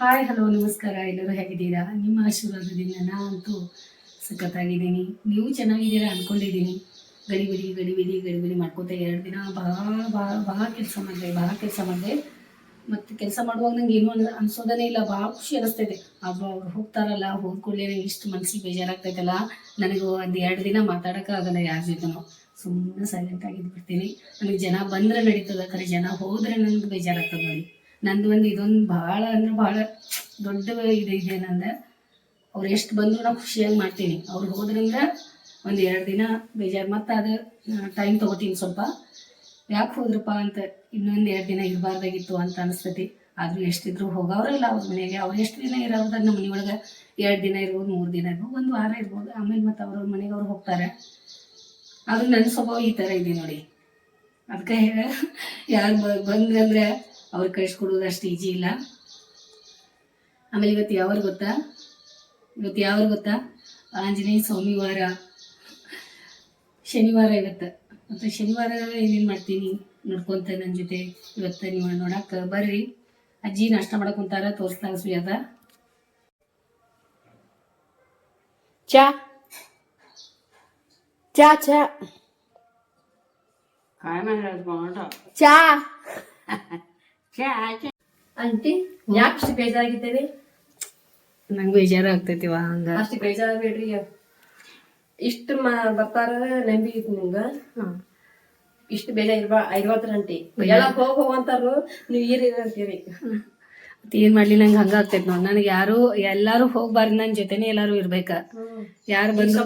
Hi hello ನಮಸ್ಕಾರ. ಎಲ್ಲರೂ ಹೇಗಿದ್ದೀರಾ? ನಿಮ್ಮ ಆಶೀರ್ವಾದದಿಂದ ನಾನಂತೂ ಸಖತ್ತಾಗಿದ್ದೀನಿ. ನೀವು ಚೆನ್ನಾಗಿದ್ದೀರಾ ಅಂದ್ಕೊಂಡಿದ್ದೀನಿ. ಗಡಿಬಿಡಿ ಮಾಡ್ಕೊತ 2 ದಿನ ಭಾಳ ಕೆಲಸ ಮಾಡಿದೆ. ಮತ್ತು ಕೆಲಸ ಮಾಡುವಾಗ ನಂಗೆ ಏನೂ ಅನ್ಸೋದೇ ಇಲ್ಲ, ಭಾಳ ಖುಷಿ ಅನ್ನಿಸ್ತೈತೆ. ಆದರೂ ಅವ್ರು ಹೋಗ್ತಾರಲ್ಲ, ಹೋದ ಕೂಡಲೇ ನಂಗೆ ಇಷ್ಟು ಮನಸ್ಸಿಗೆ ಬೇಜಾರಾಗ್ತೈತಲ್ಲ. ನನಗೆ ಒಂದು 2 ದಿನ ಮಾತಾಡೋಕ್ಕಾಗಲ್ಲ ಯಾರ ಜೊತೆನೂ. ಸುಮ್ಮನೆ ಸೈಲೆಂಟ್ ಆಗಿದ್ಬಿಡ್ತೀನಿ. ನನಗೆ ಜನ ಬಂದರೆ ನಡೀತದೆ, ಖರೆ ಜನ ಹೋದರೆ ನನಗೆ ಬೇಜಾರಾಗ್ತದೆ ನೋಡಿ. ನಂದು ಇದೊಂದು ಭಾಳ ಅಂದ್ರೆ ಭಾಳ ದೊಡ್ಡ ಇದೆ ನಂದು. ಅವ್ರು ಎಷ್ಟು ಬಂದರೂ ನಾವು ಖುಷಿಯಾಗಿ ಮಾಡ್ತೀನಿ. ಅವ್ರು ಹೋದ್ರಿಂದ ಒಂದು 2 ದಿನ ಬೇಜಾರು, ಮತ್ತು ಅದು ಟೈಮ್ ತೊಗೋತೀನಿ ಸ್ವಲ್ಪ. ಯಾಕೆ ಹೋದ್ರಪ್ಪ ಅಂತ, ಇನ್ನೊಂದು 2 ದಿನ ಇರಬಾರ್ದಾಗಿತ್ತು ಅಂತ ಅನಿಸ್ತೈತಿ. ಆದರೂ ಎಷ್ಟಿದ್ರು ಹೋಗೋರಲ್ಲ ಅವ್ರ ಮನೆಗೆ. ಅವ್ರು ಎಷ್ಟು ದಿನ ಇರೋದಾಗ ನಮ್ಮ ಮನೆಯೊಳಗೆ 2 ದಿನ ಇರ್ಬೋದು, 3 ದಿನ ಇರ್ಬೋದು, 1 ವಾರ ಇರ್ಬೋದು. ಆಮೇಲೆ ಮತ್ತು ಅವ್ರವ್ರ ಮನೆಗೆ ಅವ್ರು ಹೋಗ್ತಾರೆ. ಆದರೂ ನನ್ನ ಸ್ವಭಾವ ಈ ಥರ ಇದೆ ನೋಡಿ. ಅದಕ್ಕೆ ಯಾರು ಬಂದ್ರಂದ್ರೆ ಅವ್ರು ಕಳಿಸ್ಕೊಡೋದು ಅಷ್ಟು ಈಜಿ ಇಲ್ಲ. ಆಮೇಲೆ ಇವತ್ತು ಯಾವಾಗ ಗೊತ್ತಾ? ಆಂಜನೇಯ ಸ್ವಾಮಿ ವಾರ, ಶನಿವಾರ ಇವತ್ತು. ಮತ್ತು ಶನಿವಾರ ಏನೇನು ಮಾಡ್ತೀನಿ ನೋಡ್ಕೊತ ನನ್ನ ಜೊತೆ ಇವತ್ತು ನೀವು ನೋಡಕ್ಕೆ ಬರ್ರಿ. ಅಜ್ಜಿ ನಾಷ್ಟ ಮಾಡಕ್ಕೆ ಕುಂತಾರ, ತೋರಿಸ್ತಾರೆ ಸುಯಾದ. ಚಾ ಚಾ ಚಾ ಚಾ ಆಂಟಿ ಯಾಕೆ ಅಷ್ಟು ಬೇಜಾರಾಗಿದ್ದೇವೆ? ನಂಗೆ ಬೇಜಾರು ಆಗ್ತೈತಿವ ಹಂಗ. ಅಷ್ಟು ಬೇಜಾರಾಗಬೇಡ್ರಿ. ಇಷ್ಟು ಬರ್ತಾರ ನಂಬಿತ್ತು ನಿಮ್ಗ. ಇಷ್ಟು ಬೇಜಾರ ಇರ್ಬಾರ್ದ್ರ ಆಂಟಿ. ಎಲ್ಲ ಹೋಗಂತಾರು, ನೀವು ಅಂತೀರಿ. ಮತ್ತೆ ಏನ್ ಮಾಡ್ಲಿ, ನಂಗೆ ಹಂಗ ಆಗ್ತೈತಿ ನೋಡಿ. ನನಗೆ ಎಲ್ಲಾರು ಹೋಗ್ಬಾರ್ದು, ನನ್ನ ಜೊತೆನೆ ಎಲ್ಲಾರು ಇರ್ಬೇಕ. ಯಾರು ಬಂದು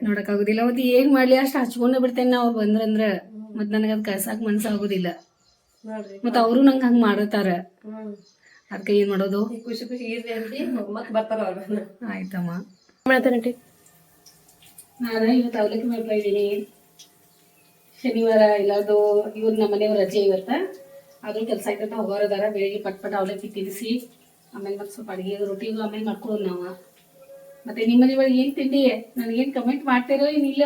ನೋಡಕ್ ಆಗುದಿಲ್ಲ. ಮತ್ತೆ ಏನ್ ಮಾಡ್ಲಿ, ಅಷ್ಟು ಹಚ್ಕೊಂಡ ಬಿಡ್ತೇನೆ ನಾ. ಅವ್ರು ಬಂದ್ರಂದ್ರ ಮತ್ ನನಗ ಅದ್ ಕಳ್ಸಾಕ್ ಮನ್ಸಾಗುದಿಲ್ಲ. ಮತ್ತ ಅವರು ನಂಗೆ ಹಂಗ ಮಾಡತಾರ. ಅದಕ್ಕೆ ಏನ್ ಮಾಡೋದು? ಖುಷಿ ಇರ್ಲಿ ಅಂತಿ ಮತ್ ಬರ್ತಾರ ಅವ್ರ. ಆಯ್ತಮ್ಮ. ಮಾಡ್ತಾರಂಟಿ. ನಾನು ಇವತ್ತು ಅವಲಕ್ಕಿ ಮಾಡ್ತಾ ಇದ್ದೀನಿ. ಶನಿವಾರ ಎಲ್ಲಾರ್ದು ಇವ್ರು ನಮ್ಮ ಮನೆಯವ್ರ ರಜೆ ಇವತ್ತ. ಆದ್ರೂ ಕೆಲಸ ಐತಂತ ಹೋಗೋರದಾರ. ಬೆಳಿಗ್ಗೆ ಪಟ್ ಅವಲಕ್ಕಿ ತಿನ್ನಿಸಿ ಆಮೇಲೆ ಮತ್ತೆ ಸ್ವಲ್ಪ ಅಡಿಗೆ ರೊಟ್ಟಿಗಳು ಆಮೇಲೆ ಮಾಡ್ಕೊಳ್ಳೋದು ನಾವು. ಮತ್ತೆ ನಿಮ್ಮ ಮನೆ ಒಳಗೆ ಏನ್ ತಿಂಡಿ? ನನಗೇನು ಕಮೆಂಟ್ ಮಾಡ್ತಿರೋ ಏನಿಲ್ಲ?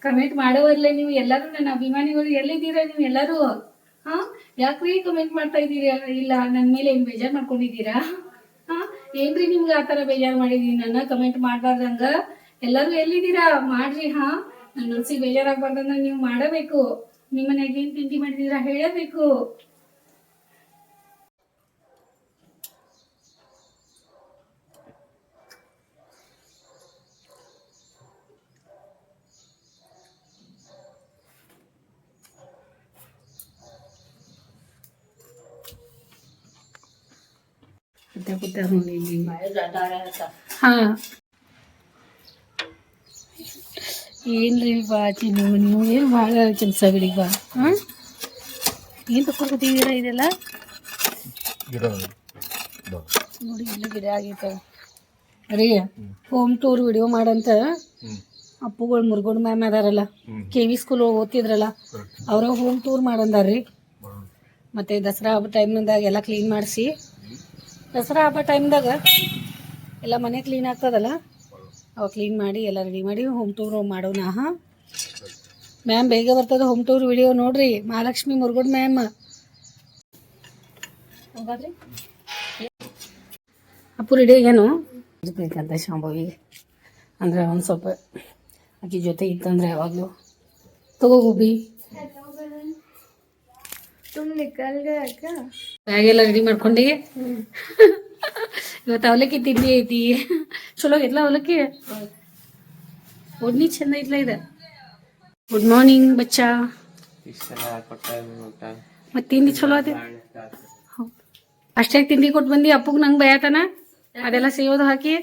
ಕಮೆಂಟ್ ಮಾಡೋವಲ್ಲ ನೀವು ಎಲ್ಲರೂ. ನನ್ನ ಅಭಿಮಾನಿಗಳು ಎಲ್ಲಿದ್ದೀರಾ ನೀವು ಎಲ್ಲರೂ? ಯಾಕ್ರಿ ಕಮೆಂಟ್ ಮಾಡ್ತಾ ಇದ್ದೀರಾ? ಇಲ್ಲ ನನ್ನ ಮೇಲೆ ಏನ್ ಬೇಜಾರು ಮಾಡ್ಕೊಂಡಿದ್ದೀರಾ? ಏನ್ರಿ ನಿಮ್ಗೆ ಆತರ ಬೇಜಾರು ಮಾಡಿದೀನಿ ನನ್ನ ಕಮೆಂಟ್ ಮಾಡ್ಬಾರ್ದಂಗ? ಎಲ್ಲರೂ ಎಲ್ಲಿದ್ದೀರಾ? ಮಾಡ್ರಿ. ನನ್ನ ಮನ್ಸಿಗೆ ಬೇಜಾರಾಗ್ಬಾರ್ದಂಗ ನೀವು ಮಾಡಬೇಕು. ನಿಮ್ಮ ಮನೆಯಾಗ ಏನ್ ತಿಂಡಿ ಮಾಡಿದೀರಾ ಹೇಳಬೇಕು. ಏನ್ರಿ ಬಾಚಿ ನೀವು ಏನು ಭಾಳ ಕೆಲಸ ಬಿಡಿ ಬಾ. ಏನು ತಗೊಂಡಿದ್ದೀರಾ ಇದೆಲ್ಲ? ನೋಡಿ ಇಲ್ಲ ಗಿಡ ಆಗೈತೆ ರೀ. ಹೋಮ್ ಟೂರ್ ವಿಡಿಯೋ ಮಾಡಂತ ಅಪ್ಪುಗಳು ಮುರುಗೋಡ್ ಮ್ಯಾಮ್ ಅದಾರಲ್ಲ, KV ಸ್ಕೂಲ್ ಓದ್ತಿದ್ರಲ್ಲ, ಅವ್ರ ಹೋಮ್ ಟೂರ್ ಮಾಡಂದಾರ್ರಿ. ಮತ್ತು ದಸರಾ ಹಬ್ಬ ಟೈಮ್ದಾಗ ಎಲ್ಲ ಕ್ಲೀನ್ ಮಾಡಿಸಿ, ದಸರಾ ಹಬ್ಬ ಟೈಮ್ದಾಗ ಎಲ್ಲ ಮನೆ ಕ್ಲೀನ್ ಆಗ್ತದಲ್ಲ, ಅವಾಗ ಕ್ಲೀನ್ ಮಾಡಿ ಎಲ್ಲ ರೆಡಿ ಮಾಡಿ ಹೋಮ್ ಟೂರ್ ಮಾಡೋಣ. ಮ್ಯಾಮ್ ಬೇಗ ಬರ್ತದೆ ಹೋಮ್ ಟೂರ್ ವಿಡಿಯೋ ನೋಡ್ರಿ. ಮಹಾಲಕ್ಷ್ಮಿ ಮುರುಗೋಡ್ ಮ್ಯಾಮ್. ಹೌದಾದ್ರಿ ಅಪ್ಪು ರೆಡಿ ಆಗ್ಯಾನು ಬೇಕಂತ ಶಾಂಭವಿಗೆ. ಅಂದ್ರೆ ಒಂದು ಸ್ವಲ್ಪ ಆಕಿ ಜೊತೆ ಇತ್ತಂದ್ರೆ ಯಾವಾಗಲೂ ತಗೋ ಗೋಬಿ. ಬ್ಯಾಗೆಲ್ಲ ರೆಡಿ ಮಾಡ್ಕೊಂಡು ಇವತ್ತು ಅವಲಕ್ಕಿ ತಿಂಡಿ ಐತಿ. ಚಲೋ ಐತ್ಲ ಅವಲಕ್ಕಿ? ಒಡ್ನಿ ಚಂದ ಐತ್ಲ ಇದು. ಗುಡ್ ಮಾರ್ನಿಂಗ್ ಬಚ್ಚಾ. ಮತ್ತೆ ತಿಂಡಿ ಚಲೋ ಐತಿ? ಅಷ್ಟೇ ತಿಂಡಿ ಕೊಟ್ಟು ಬಂದು ಅಪ್ಪಗೆ ನಂಗೆ ಬಯತಾನ ಅದೆಲ್ಲ ಸೇವೋದು ಹಾಕಿ.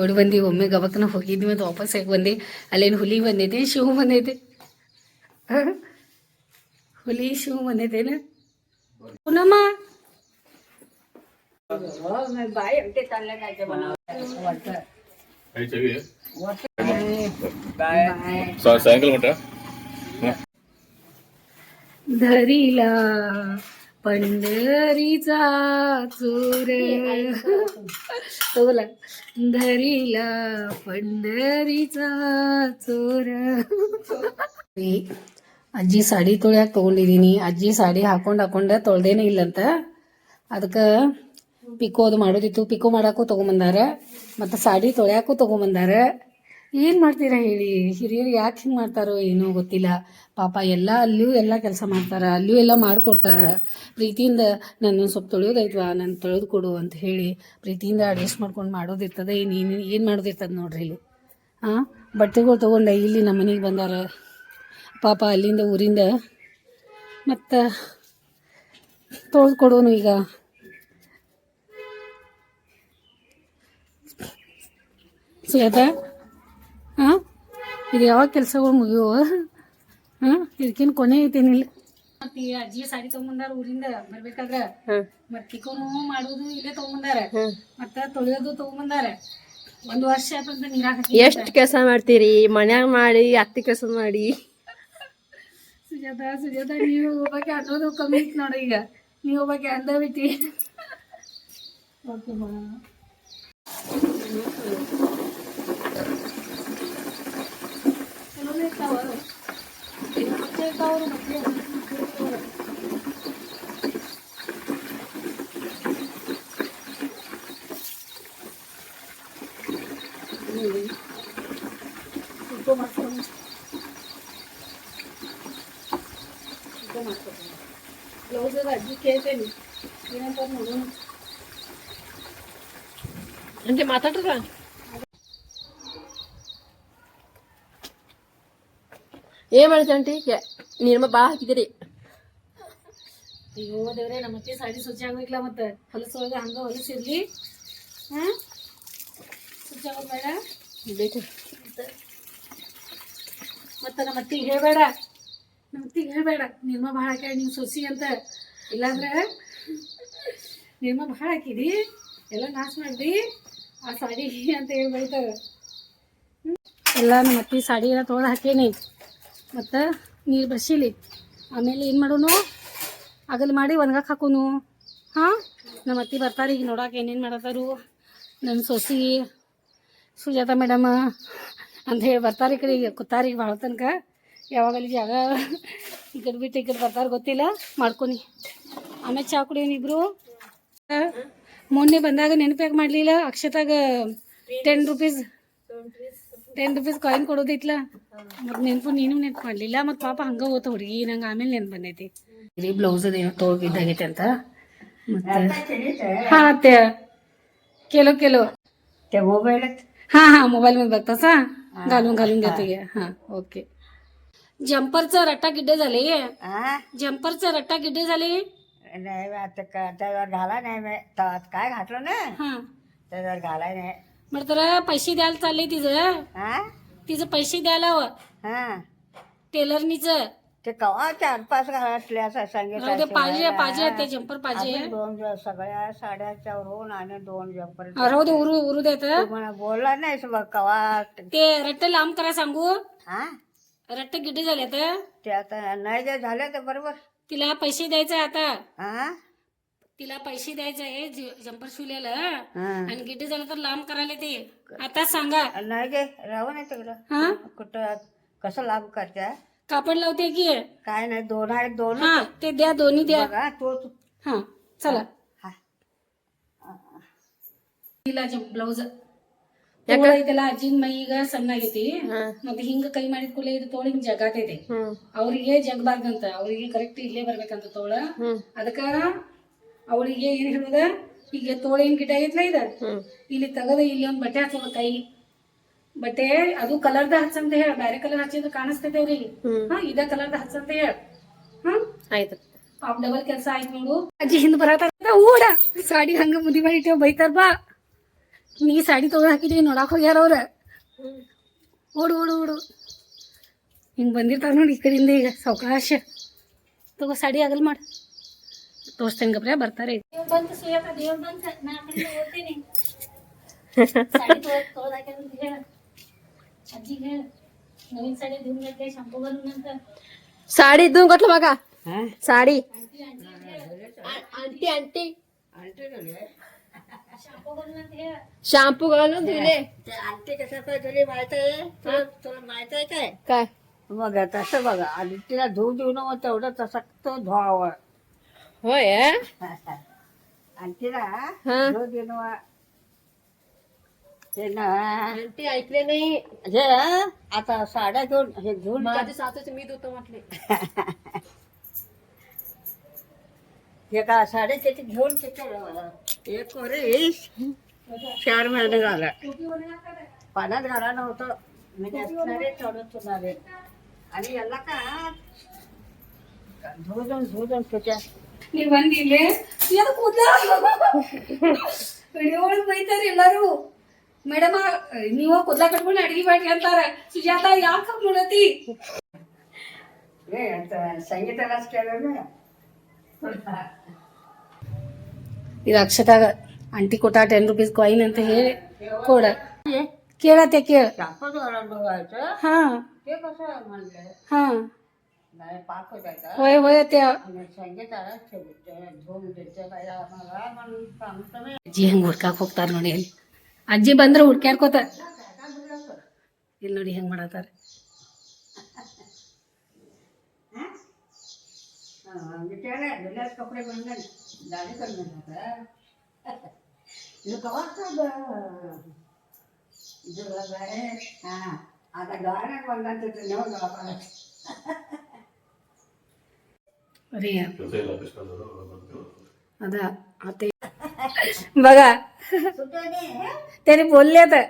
ಓಡಿ ಬಂದು ಒಮ್ಮೆ ಗಬಕ್ಕನ ಹೋಗಿದ್ವಿ, ಮತ್ತು ವಾಪಸ್ ಹೇಗೆ ಬಂದು ಅಲ್ಲೇನು ಹುಲಿ ಬಂದೈತಿ, ಶಿವ ಬಂದೈತಿ. ಹುಲಿ ಶಿವ ಬಂದೈತೇನ ಪುನಮ್ಮ? ಸಾಯಂಕಾಲ ಮಟ್ಟ ಧರಿಲಾ पंढरीचा चोर तोला धरीला पंढरीचा चोर. ಅಜ್ಜಿ ಸಾಡಿ ತೊಳ್ಯಾಕೆ ತೊಗೊಂಡಿದ್ದೀನಿ. ಅಜ್ಜಿ ಸಾಡಿ ಹಾಕೊಂಡು ತೊಳ್ದೇನೇ ಇಲ್ಲಂತ, ಅದಕ್ಕೆ ಪಿಕೋದು ಮಾಡೋದಿತ್ತು. ಪಿಕೋ ಮಾಡಕ್ಕೂ ತೊಗೊಂಬಂದಾರ ಮತ್ತು ಸಾಡಿ ತೊಳ್ಯಾಕೂ ತೊಗೊಂಬಂದಾರ. ಏನು ಮಾಡ್ತೀರಾ ಹೇಳಿ, ಹಿರಿಯರು ಯಾಕೆ ಹಿಂಗೆ ಮಾಡ್ತಾರೋ ಏನೋ ಗೊತ್ತಿಲ್ಲ. ಪಾಪ ಅಲ್ಲಿಯೂ ಎಲ್ಲ ಕೆಲಸ ಮಾಡ್ತಾರೆ, ಅಲ್ಲಿಯೂ ಎಲ್ಲ ಮಾಡಿಕೊಡ್ತಾರೆ. ಪ್ರೀತಿಯಿಂದ ನನ್ನ ಸ್ವಲ್ಪ ತೊಳೆಯೋದೈತ್ವಾ, ನಾನು ತೊಳೆದು ಕೊಡು ಅಂತ ಹೇಳಿ ಪ್ರೀತಿಯಿಂದ ಅಡ್ಜಸ್ಟ್ ಮಾಡ್ಕೊಂಡು ಮಾಡೋದಿರ್ತದೆ. ಏನು ಮಾಡೋದಿರ್ತದೆ ನೋಡ್ರಿ ಇಲ್ಲಿ. ಬಟ್ಟೆಗಳು ತೊಗೊಂಡೆ ಇಲ್ಲಿ ನಮ್ಮ ಮನೆಗೆ ಬಂದಾರ ಪಾಪ ಅಲ್ಲಿಂದ ಊರಿಂದ, ಮತ್ತು ತೊಳೆದು ಕೊಡೋನು ಈಗ. ಸುಯತಾ ಇದು ಯಾವಾಗ ಕೆಲಸಗಳು ಮುಗಿಯುವ? ಇದಕ್ಕೇನು ಕೊನೆ ಐತೇನಿಲ್ಲ. ಮತ್ತೆ ಅಜ್ಜಿ ಸಾಡಿ ತಗೊಂಬಂದಾರ ಊರಿಂದ ಬರ್ಬೇಕಾದ್ರ, ಮತ್ತೆ ಪಿಕೋನು ಮಾಡೋದು ಇಲ್ಲೇ ತಗೊಂಬಂದಾರ, ಮತ್ತೆ ತೊಳೆಯೋದು ತಗೊಂಬಂದಾರ. 1 ವರ್ಷ ಆತಂತ ನೀರಾಗ ಎಷ್ಟು ಕೆಲಸ ಮಾಡ್ತೀರಿ ಮನ್ಯಾಗ ಮಾಡಿ, ಅತ್ತಿ ಕೆಲಸ ಮಾಡಿ. ಸುಜಾತ ನೀವು ಹೋಗಕ್ಕೆ ಅನ್ನೋದು ಕಮ್ಮಿ ಐತಿ ನೋಡಿ. ಈಗ ನೀವು ಹೋಗಕ್ಕೆ ಅಂದ ಬಿಟ್ಟಿ. ಓಕೆ ಚಲೋ ಇರ್ತಾವ ಅವ್ರು ಮತ್ತೆ ಬ್ಲೌಸ್ ಅಜ್ಜಿ ಕೇಳ್ತೇನೆ ಏನಂತ ನೋಡೋಣ. అంటే మాట్లాడరా ಏನ್ ಮಾಡ್ತಂಟಿ ನಿರ್ಮ ಬಾ ಹಾಕಿದಿರಿ. ಅಯ್ಯೋ ದೇವ್ರೆ, ನಮ್ಮ ಅತ್ತೆ ಸಾಡಿ ಸ್ವಚ್ಛ ಆಗೋಗಿಲ್ಲ. ಮತ್ತೆ ಹೊಲಸೊಳಗೆ ಹಂಗ ಹೊಲಸಿರ್ಲಿ, ಸ್ವಚ್ಛ ಆಗೋದು ಬೇಡ. ಮತ್ತೆ ನಮ್ಮ ಅತ್ತಿಗೆ ಹೇಳ್ಬೇಡ ನಿರ್ಮ ಭಾಳ ಹಾಕ್ಯಾಳ ನೀವು ಸೊಸಿ ಅಂತ. ಇಲ್ಲಾಂದ್ರೆ ನಿರ್ಮ ಭಾಳ ಹಾಕಿದಿ, ಎಲ್ಲ ನಾಶ ಮಾಡ್ದಿ ಆ ಸಾಡಿ ಅಂತ ಹೇಳಿ ಬೈತಾರೆ. ಎಲ್ಲ ನಮ್ಮ ಅತ್ತಿ ಸಾಡಿ ಎಲ್ಲ ತೊಳೆದು ಹಾಕೇನಿ, ಮತ್ತು ನೀರು ಬಸಿಲಿ. ಆಮೇಲೆ ಏನು ಮಾಡೋನು, ಅಗಲ್ ಮಾಡಿ ಒಣಗಕ್ಕೆ ಹಾಕೋನು. ನಮ್ಮ ಅತ್ತಿ ಬರ್ತಾರೆ ಈಗ ನೋಡಕ್ಕೆ ಏನೇನು ಮಾಡತ್ತಾರು. ನನ್ನ ಸೊಸಿ ಸುಜಾತ ಮೇಡಮ್ ಅಂತ ಹೇಳಿ ಬರ್ತಾರೆ. ಈ ಕಡೆ ಈಗ ಕೂತಾರೆ ಈಗ ಭಾಳ ತನಕ. ಯಾವಾಗಲ್ಲಿ ಜಾಗ ಈ ಕಡೆ ಬಿಟ್ಟು ಈ ಕಡೆ ಬರ್ತಾರೆ ಗೊತ್ತಿಲ್ಲ. ಮಾಡ್ಕೊನಿ ಆಮೇಲೆ ಚಾ ಕುಡಿಯೋನು ಇಬ್ರು. ಮೊನ್ನೆ ಬಂದಾಗ ನೆನಪಾಗಿ ಮಾಡಲಿಲ್ಲ, ಅಕ್ಷತಾಗ 10 ರೂಪೀಸ್ ಕಾಯಿನ್ ಕೊಡೋದಿತ್ಲ, ಮತ್ತು ನೆನಪು ಮಾಡಲಿಲ್ಲ. ಮತ್ತು ಪಾಪ ಹಂಗೆ ಹೋತ ಹುಡುಗಿ, ನಂಗೆ ಆಮೇಲೆ ನೆನಪು ಬಂದೈತಿ. ಇಲ್ಲಿ ಬ್ಲೌಸ್ ಅದೇನೋ ತೊಳಗಿದ್ದಾಗೈತೆ ಅಂತ. ಮತ್ತು ಹಾಂ ಅತ್ತೆ ಕೆಲವು मोबाईल हां मोबाईल मध्ये बघता सा घालून देतो घ्या. हां ओके. जम्परचा रट्टा गिड्डे झाले, जम्परचा रट्टा गिड्डे झाले. नाही आता त्यावर घाला नाही मी काय घातलं ना त्यावर घालाय नाही. म्हटलं तर पैसे द्यायला चालले तिचं पैसे द्यायला हवं टेलरनीचं. ते कवा 4-5 घातले असं सांगितलं. पाहिजे ते जम्पर पाहिजे. 2 सगळ्या साड्याच्या वरून आणि 2 जम्पर. राहू दे, उरू देत. मला बोलला नाहीस बघ कवा. ते रट्टे लांब करा सांगू. रट्टे गिड्डे झाले तर ते आता नाही जे झाले तर बरोबर. तिला पैसे द्यायचे आता. तिला पैसे द्यायचे आहे जम्पर शिवलेलं, आणि गिड्डे झालं तर लांब करायला ते. आता सांगा. नाही गे राहू नाही तिकडं. कुठं कसं लांब करते. कापड लावते की काय नाही 2 आहेत 2. ते द्या, दोन्ही द्या. तो चला ಇಲ್ಲ ಬ್ಲೌಸ್ ಇದೆಲ್ಲ ಅಜ್ಜಿನ ಮೈಗ ಸಣ್ಣಾಗೈತಿ. ಮತ್ತೆ ಹಿಂಗ ಕೈ ಮಾಡಿದ ಕೂಡಲೇ ಇದು ತೋಳ ಹಿಂಗ್ ಜಗಾತೈತಿ. ಅವ್ರಿಗೆ ಜಗಬಾರ್ದಂತ, ಅವ್ರಿಗೆ ಕರೆಕ್ಟ್ ಇಲ್ಲೇ ಬರ್ಬೇಕಂತ ತೋಳ. ಅದಕ್ಕ ಅವಳಿಗೆ ಏನ್ ಹೇಳುದ, ಈಗ ತೋಳ ಏನ್ ಗಿಡ ಐತ್ಲ ಇದ ಇಲ್ಲಿ ತಗದ ಇಲ್ಲಿ ಒಂದ್ ಬಟ್ಟೆ ಹಚ್ಚೋದ ಕೈ ಬಟ್ಟೆ. ಅದು ಕಲರ್ದ ಹಚ್ಚಂತ ಹೇಳ, ಬ್ಯಾರೆ ಕಲರ್ ಹಚ್ಚಿದ್ರೆ ಕಾಣಿಸ್ತೈತೆ ಅವ್ರಿಗೆ. ಇದ ಕಲರ್ದ ಹಚ್ಚಂತ ಹೇಳ. ಆಯ್ತು ಪಾಪ ಡಬಲ್ ಕೆಲಸ ಆಯ್ತು ನೋಡು. ಅಜ್ಜಿ ಹಿಂದ್ ಬರತ್ತ ಓಡ ಸಾಡಿ ಹಂಗ ಮುದಿ ಮಾಡಿ ಇಟ್ಟೇವ್ ಬೈತಾರ. ಬಾ ನೀ ಸಾಡಿ ತೊಗೊಂಡ್ ಹಾಕಿದೀವಿ ನೋಡಕ್ ಹೋಗ್ಯಾರ ಅವ್ರ. ಓಡು ಹಿಂಗ್ ಬಂದಿರ್ತಾರ ನೋಡಿ ಈ ಕಡೆಯಿಂದ. ಈಗ ಸಾವಕಾಶ ತಗೋ ಸಾಡಿ ಆಗಲ್ ಮಾಡ ತೋರಿಸ್ತೇನೆ ಗಬ್ರೆ ಬರ್ತಾರೆ. नवीन साडी घेऊन घेतली शॅम्पू घालून नंतर. साडी देऊन घेतलं बघा साडी. ಆಂಟಿ ಆಂಟಿ अंटी शॅम्पू घालून धुले अंटी कसं काय तुला माहित आहे तुला माहित आहे काय काय मग तसं बघा आणि तिला धुवू देऊ ना मग तेवढं तसं तो धुवावं होय आणि तिला हा. धुवू देऊ ना ते ना आंटी ऐकले नाही हे आता साड्या घेऊन हे घेऊन माझ्या सासूचे मी धुतो म्हटले हे का साडे त्याची घेऊन एक वरीस 4 महिने झाला पाण्यात घाला नव्हतं म्हणजे असणारे चढून तुणारे आणि याला का धुजून तुझ्या ನೀವು ಬಂದಿല്ലേ ಏನು ಕೂದಲ ವಿಡಿಯೋ ಒಳಗೆ ಬೈತಾರೆ ಎಲ್ಲರೂ ಮೇಡಮ್ ನೀವು ಕೂದಲ ಕಟ್ಕೊಂಡು ಅಡಿಗೆ ಮಾಡ್ರಿ ಅಂತಾರೆ ಸುಜಾತ ಯಾಕೆ ಮಾಡತಿ ಸಂಗೀತಲಾच केलं ना ಇದು ಅಕ್ಷತಾಗ ಆಂಟಿ ಕೊಟ್ಟ ₹10 ಕಾಯಿನ್ ಅಂತ ಹೇಳಿ ಕೊಡ ಕೇಳತ್ತೆ ಕೇಳ शापच ओरडवायचं ಹಾ ते कसं म्हणलं ಹಾ नाही पाक होत्याचा होय होय त्या आणि संगीताला धुवून देते काय आम्हाला म्हणून सांगतो मी ಅಜ್ಜಿ ಹೆಂಗ್ ಹುಡ್ಕಾಕ್ ಹೋಗ್ತಾರ ನೋಡಿ ಅಲ್ಲಿ ಅಜ್ಜಿ ಬಂದ್ರೆ ಹುಡ್ಕ್ಯಾಡ್ಕೋತ ಇಲ್ಲಿ ನೋಡಿ ಹೆಂಗ್ ಮಾಡತ್ತಾರ बिचारा बिलास कपडे बनले दाढी करणं होता हा आता गावाला बनला तर नेऊ गावाला अरे अदा आते बघा त्याने बोलले आता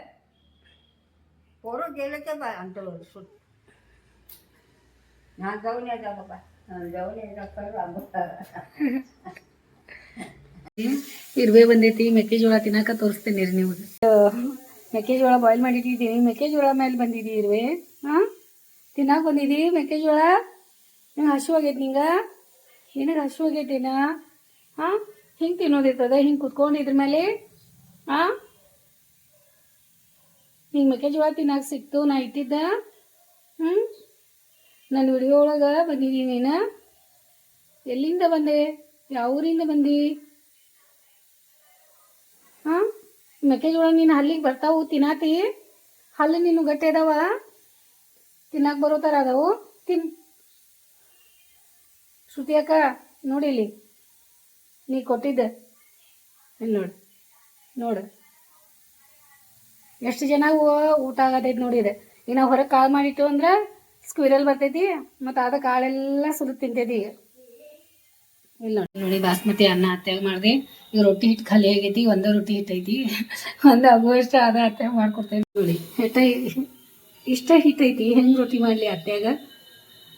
पोरं गेले तर बा आमच्या सुट हा जाऊन या जा बाबा जाऊन या ಇರುವೆ ಬಂದೈತಿ ಮೆಕ್ಕೆಜೋಳ ತಿನ್ನಾಕ ತೋರಿಸ್ತೇನೆ ರೀ ನಿಮ್ಗೆ ಮೆಕ್ಕೆಜೋಳ ಬಾಯ್ಲ್ ಮಾಡಿಟ್ಟಿದ್ದೀನಿ ಮೆಕ್ಕೆಜೋಳ ಮೇಲೆ ಬಂದಿದ್ದೀ ಇರುವೆ ಹಾ ತಿನ್ನಾಕ ಬಂದಿದ್ದೀ ಮೆಕ್ಕೆಜೋಳ ನಿಂಗೆ ಹಸುವಾಗೈತಿ ನಿನಗೆ ಹಸುವಾಗೈತೇನ ಹಾ ಹಿಂಗೆ ತಿನ್ನೋದಿರ್ತದ ಹಿಂಗೆ ಕುತ್ಕೊಂಡಿದ್ರ ಮೇಲೆ ಹಾ ಹಿಂಗೆ ಮೆಕ್ಕೆಜೋಳ ತಿನ್ನಾಕ ಸಿಕ್ತು ನಾ ಇಟ್ಟಿದ್ದ ನನ್ನ ವಿಡಿಯೋ ಒಳಗೆ ಬಂದಿದ್ದೀನಿ ನೀನು ಎಲ್ಲಿಂದ ಬಂದೆ ಯಾವ ಊರಿಂದ ಬಂದಿ ಹಾಂ ಮೆಕ್ಕೆಜೋಳ ನೀನು ಹಲ್ಲಿಗೆ ಬರ್ತಾವು ತಿನ್ನಾತಿ ಹಲ್ಲು ನೀನು ಗಟ್ಟಿ ಅದಾವ ತಿನ್ನಾಕ ಬರೋ ಥರ ಅದಾವು ಶ್ರುತಿ ಅಕ್ಕ ನೋಡಿಲಿ ನೀ ಕೊಟ್ಟಿದ್ದೆ ಇಲ್ಲಿ ನೋಡು ಎಷ್ಟು ಜನ ಊಟ ಆಗತೈತಿ ನೋಡಿದೆ ಈಗ ನಾವು ಹೊರಗೆ ಕಾಳು ಮಾಡಿಟ್ಟು ಅಂದ್ರೆ ಸ್ಕ್ವಿರಲ್ ಬರ್ತೈತಿ ಮತ್ತು ಅದ ಕಾಳೆಲ್ಲ ಸುಲಿದು ತಿಂತೈತಿ ಈಗ ಇಲ್ಲ ನೋಡಿ ಬಾಸ್ಮತಿ ಅನ್ನ ಅತ್ಯಾಗ ಮಾಡಿದೆ ಈಗ ರೊಟ್ಟಿ ಹಿಟ್ಟು ಖಾಲಿ ಆಗೈತಿ ಒಂದೇ ರೊಟ್ಟಿ ಹಿಟ್ಟು ಐತಿ ಒಂದು ಆಗುವಷ್ಟು ಅದ ಅತ್ಯಾಗ ಮಾಡ್ಕೊಡ್ತೇವೆ ನೋಡಿ ಇಷ್ಟ ಹಿಟ್ಟೈತಿ ಹೆಂಗೆ ರೊಟ್ಟಿ ಮಾಡಲಿ ಅತ್ಯಾಗ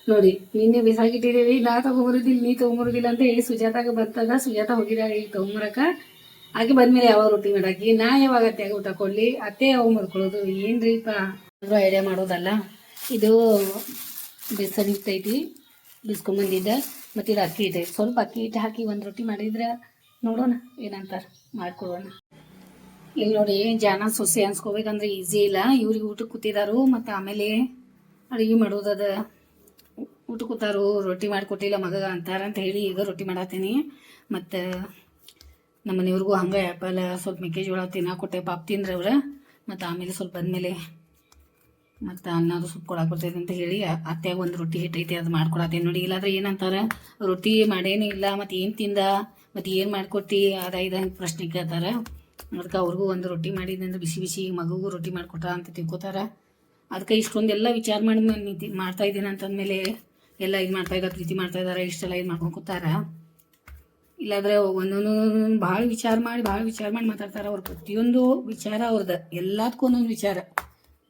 ನೋಡಿ ನಿನ್ನೆ ಬಿಸಾಕಿಟ್ಟಿದ್ದೀವಿ ನಾ ತೊಗೊಂಬರೋದಿಲ್ಲ ನೀ ತೊಗೊಂಬರೋದಿಲ್ಲ ಅಂತ ಹೇಳಿ ಸುಜಾತಾಗ ಬಂತದ ಸುಜಾತ ಹೋಗಿದಾಗ ಈಗ ತೊಗೊಂಬರಕ ಆಕೆ ಬಂದ್ಮೇಲೆ ಯಾವಾಗ ರೊಟ್ಟಿ ಮಾಡಾಕಿ ನಾ ಯಾವಾಗ ಅತ್ಯಾಗ ಊಟ ಕೊಡ್ಲಿ ಅತ್ತೆ ಯಾವಾಗ ಮಾಡ್ಕೊಳ್ಳೋದು ಏನ್ರಿಪ್ಪ ಅಂದ್ರೂ ಐಡಿಯಾ ಮಾಡೋದಲ್ಲ ಇದು ಬೇಸನ್ ಹಿಟ್ಟೈತಿ ಬಿಸ್ಕೊಂಬಂದಿದ್ದೆ ಮತ್ತು ಇದು ಅಕ್ಕಿ ಹಿಟ್ಟೈತಿ ಸ್ವಲ್ಪ ಅಕ್ಕಿ ಹಿಟ್ಟು ಹಾಕಿ ಒಂದು ರೊಟ್ಟಿ ಮಾಡಿದ್ರೆ ನೋಡೋಣ ಏನಂತಾರೆ ಮಾಡ್ಕೊಡೋಣ ಇಲ್ಲಿ ನೋಡಿ ಜಾನ ಸೊಸೆ ಅನ್ಸ್ಕೋಬೇಕಂದ್ರೆ ಈಸಿ ಇಲ್ಲ ಇವ್ರಿಗೆ ಊಟಕ್ಕೆ ಕೂತಿದಾರು ಮತ್ತು ಆಮೇಲೆ ಅಡುಗೆ ಮಾಡೋದದ ಊಟ ಕೂತಾರು ರೊಟ್ಟಿ ಮಾಡಿಕೊಟ್ಟಿಲ್ಲ ಮಗ ಅಂತಾರಂತ ಹೇಳಿ ಈಗ ರೊಟ್ಟಿ ಮಾಡತ್ತೀನಿ ಮತ್ತು ನಮ್ಮ ಮನೆಯವ್ರಿಗೂ ಹಂಗೆ ಆ್ಯಪಲ್ ಸ್ವಲ್ಪ ಮೆಕ್ಕೆಜೋಳ ತಿನ್ನಾಕೊಟ್ಟೆ ಪಾಪ ತಿಂದ್ರವ್ರ ಮತ್ತು ಆಮೇಲೆ ಸ್ವಲ್ಪ ಬಂದಮೇಲೆ ಮತ್ತು ಅನ್ನೋದು ಸ್ವಲ್ಪ ಕೊಡಕ್ಕೆ ಬರ್ತೈತೆ ಅಂತ ಹೇಳಿ ಅತ್ಯಾಗ ಒಂದು ರೊಟ್ಟಿ ಹಿಟ್ಟೈತಿ ಅದು ಮಾಡ್ಕೊಡತ್ತೇನೆ ನೋಡಿ ಇಲ್ಲಾಂದ್ರೆ ಏನಂತಾರೆ ರೊಟ್ಟಿ ಮಾಡೇನೇ ಇಲ್ಲ ಮತ್ತು ಏನು ತಿಂದ ಮತ್ತು ಏನು ಮಾಡಿಕೊಟ್ಟು ಅದ ಪ್ರಶ್ನೆ ಕೇಳ್ತಾರೆ ಅದಕ್ಕೆ ಅವ್ರಿಗೂ ಒಂದು ರೊಟ್ಟಿ ಮಾಡಿದ್ದಂದ್ರೆ ಬಿಸಿ ಬಿಸಿ ಮಗುಗೂ ರೊಟ್ಟಿ ಮಾಡಿಕೊಟ್ಟ ಅಂತ ತಿಳ್ಕೊತಾರೆ ಅದಕ್ಕೆ ಇಷ್ಟೊಂದೆಲ್ಲ ವಿಚಾರ ಮಾಡಿ ಮಾಡ್ತಾ ಇದ್ದೀನಿ ಅಂತಂದಮೇಲೆ ಎಲ್ಲ ಇದು ಮಾಡ್ತಾಯಿದ್ದಾರೆ ಪ್ರೀತಿ ಮಾಡ್ತಾಯಿದ್ದಾರೆ ಇಷ್ಟೆಲ್ಲ ಇದು ಮಾಡ್ಕೊಂಡು ಕೂತಾರ ಇಲ್ಲಾಂದರೆ ಒಂದೊಂದು ಭಾಳ ವಿಚಾರ ಮಾಡಿ ಮಾತಾಡ್ತಾರೆ ಅವ್ರು ಪ್ರತಿಯೊಂದು ವಿಚಾರ ಅವ್ರದ್ದು ಎಲ್ಲದಕ್ಕೂ ಒಂದೊಂದು ವಿಚಾರ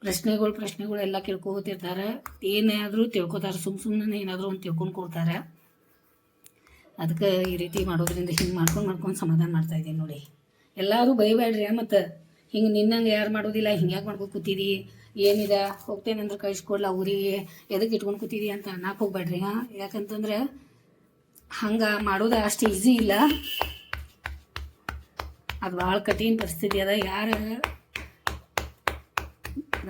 ಪ್ರಶ್ನೆಗಳು ಎಲ್ಲ ಕೇಳ್ಕೊತಿರ್ತಾರೆ ಏನಾದರೂ ತಿಳ್ಕೊತಾರೆ ಸುಮ್ಮನೆ ಏನಾದರೂ ಒಂದು ತಿಳ್ಕೊಂಡು ಕೊಡ್ತಾರೆ ಅದಕ್ಕೆ ಈ ರೀತಿ ಮಾಡೋದ್ರಿಂದ ಹಿಂಗೆ ಮಾಡ್ಕೊಂಡು ಸಮಾಧಾನ ಮಾಡ್ತಾಯಿದ್ದೀನಿ ನೋಡಿ ಎಲ್ಲರೂ ಬೈಬೇಡ್ರಿ ಮತ್ತು ಹಿಂಗೆ ನಿನ್ನಂಗೆ ಯಾರು ಮಾಡೋದಿಲ್ಲ ಹಿಂಗ್ಯಾಕೆ ಮಾಡ್ಕೊಂಡು ಕೂತಿದಿ ಏನಿದೆ ಹೋಗ್ತೇನಂದ್ರೆ ಕಳಿಸ್ಕೊಡ್ಲ ಊರಿಗೆ ಎದಕ್ಕೆ ಇಟ್ಕೊಂಡು ಕೂತಿದಿ ಅಂತ ಅನ್ನಕ್ಕೆ ಹೋಗ್ಬೇಡ್ರಿ ಹಾಂ ಯಾಕಂತಂದ್ರೆ ಹಂಗೆ ಮಾಡೋದು ಅಷ್ಟು ಈಸಿ ಇಲ್ಲ ಅದು ಭಾಳ ಕಠಿಣ ಪರಿಸ್ಥಿತಿ ಅದ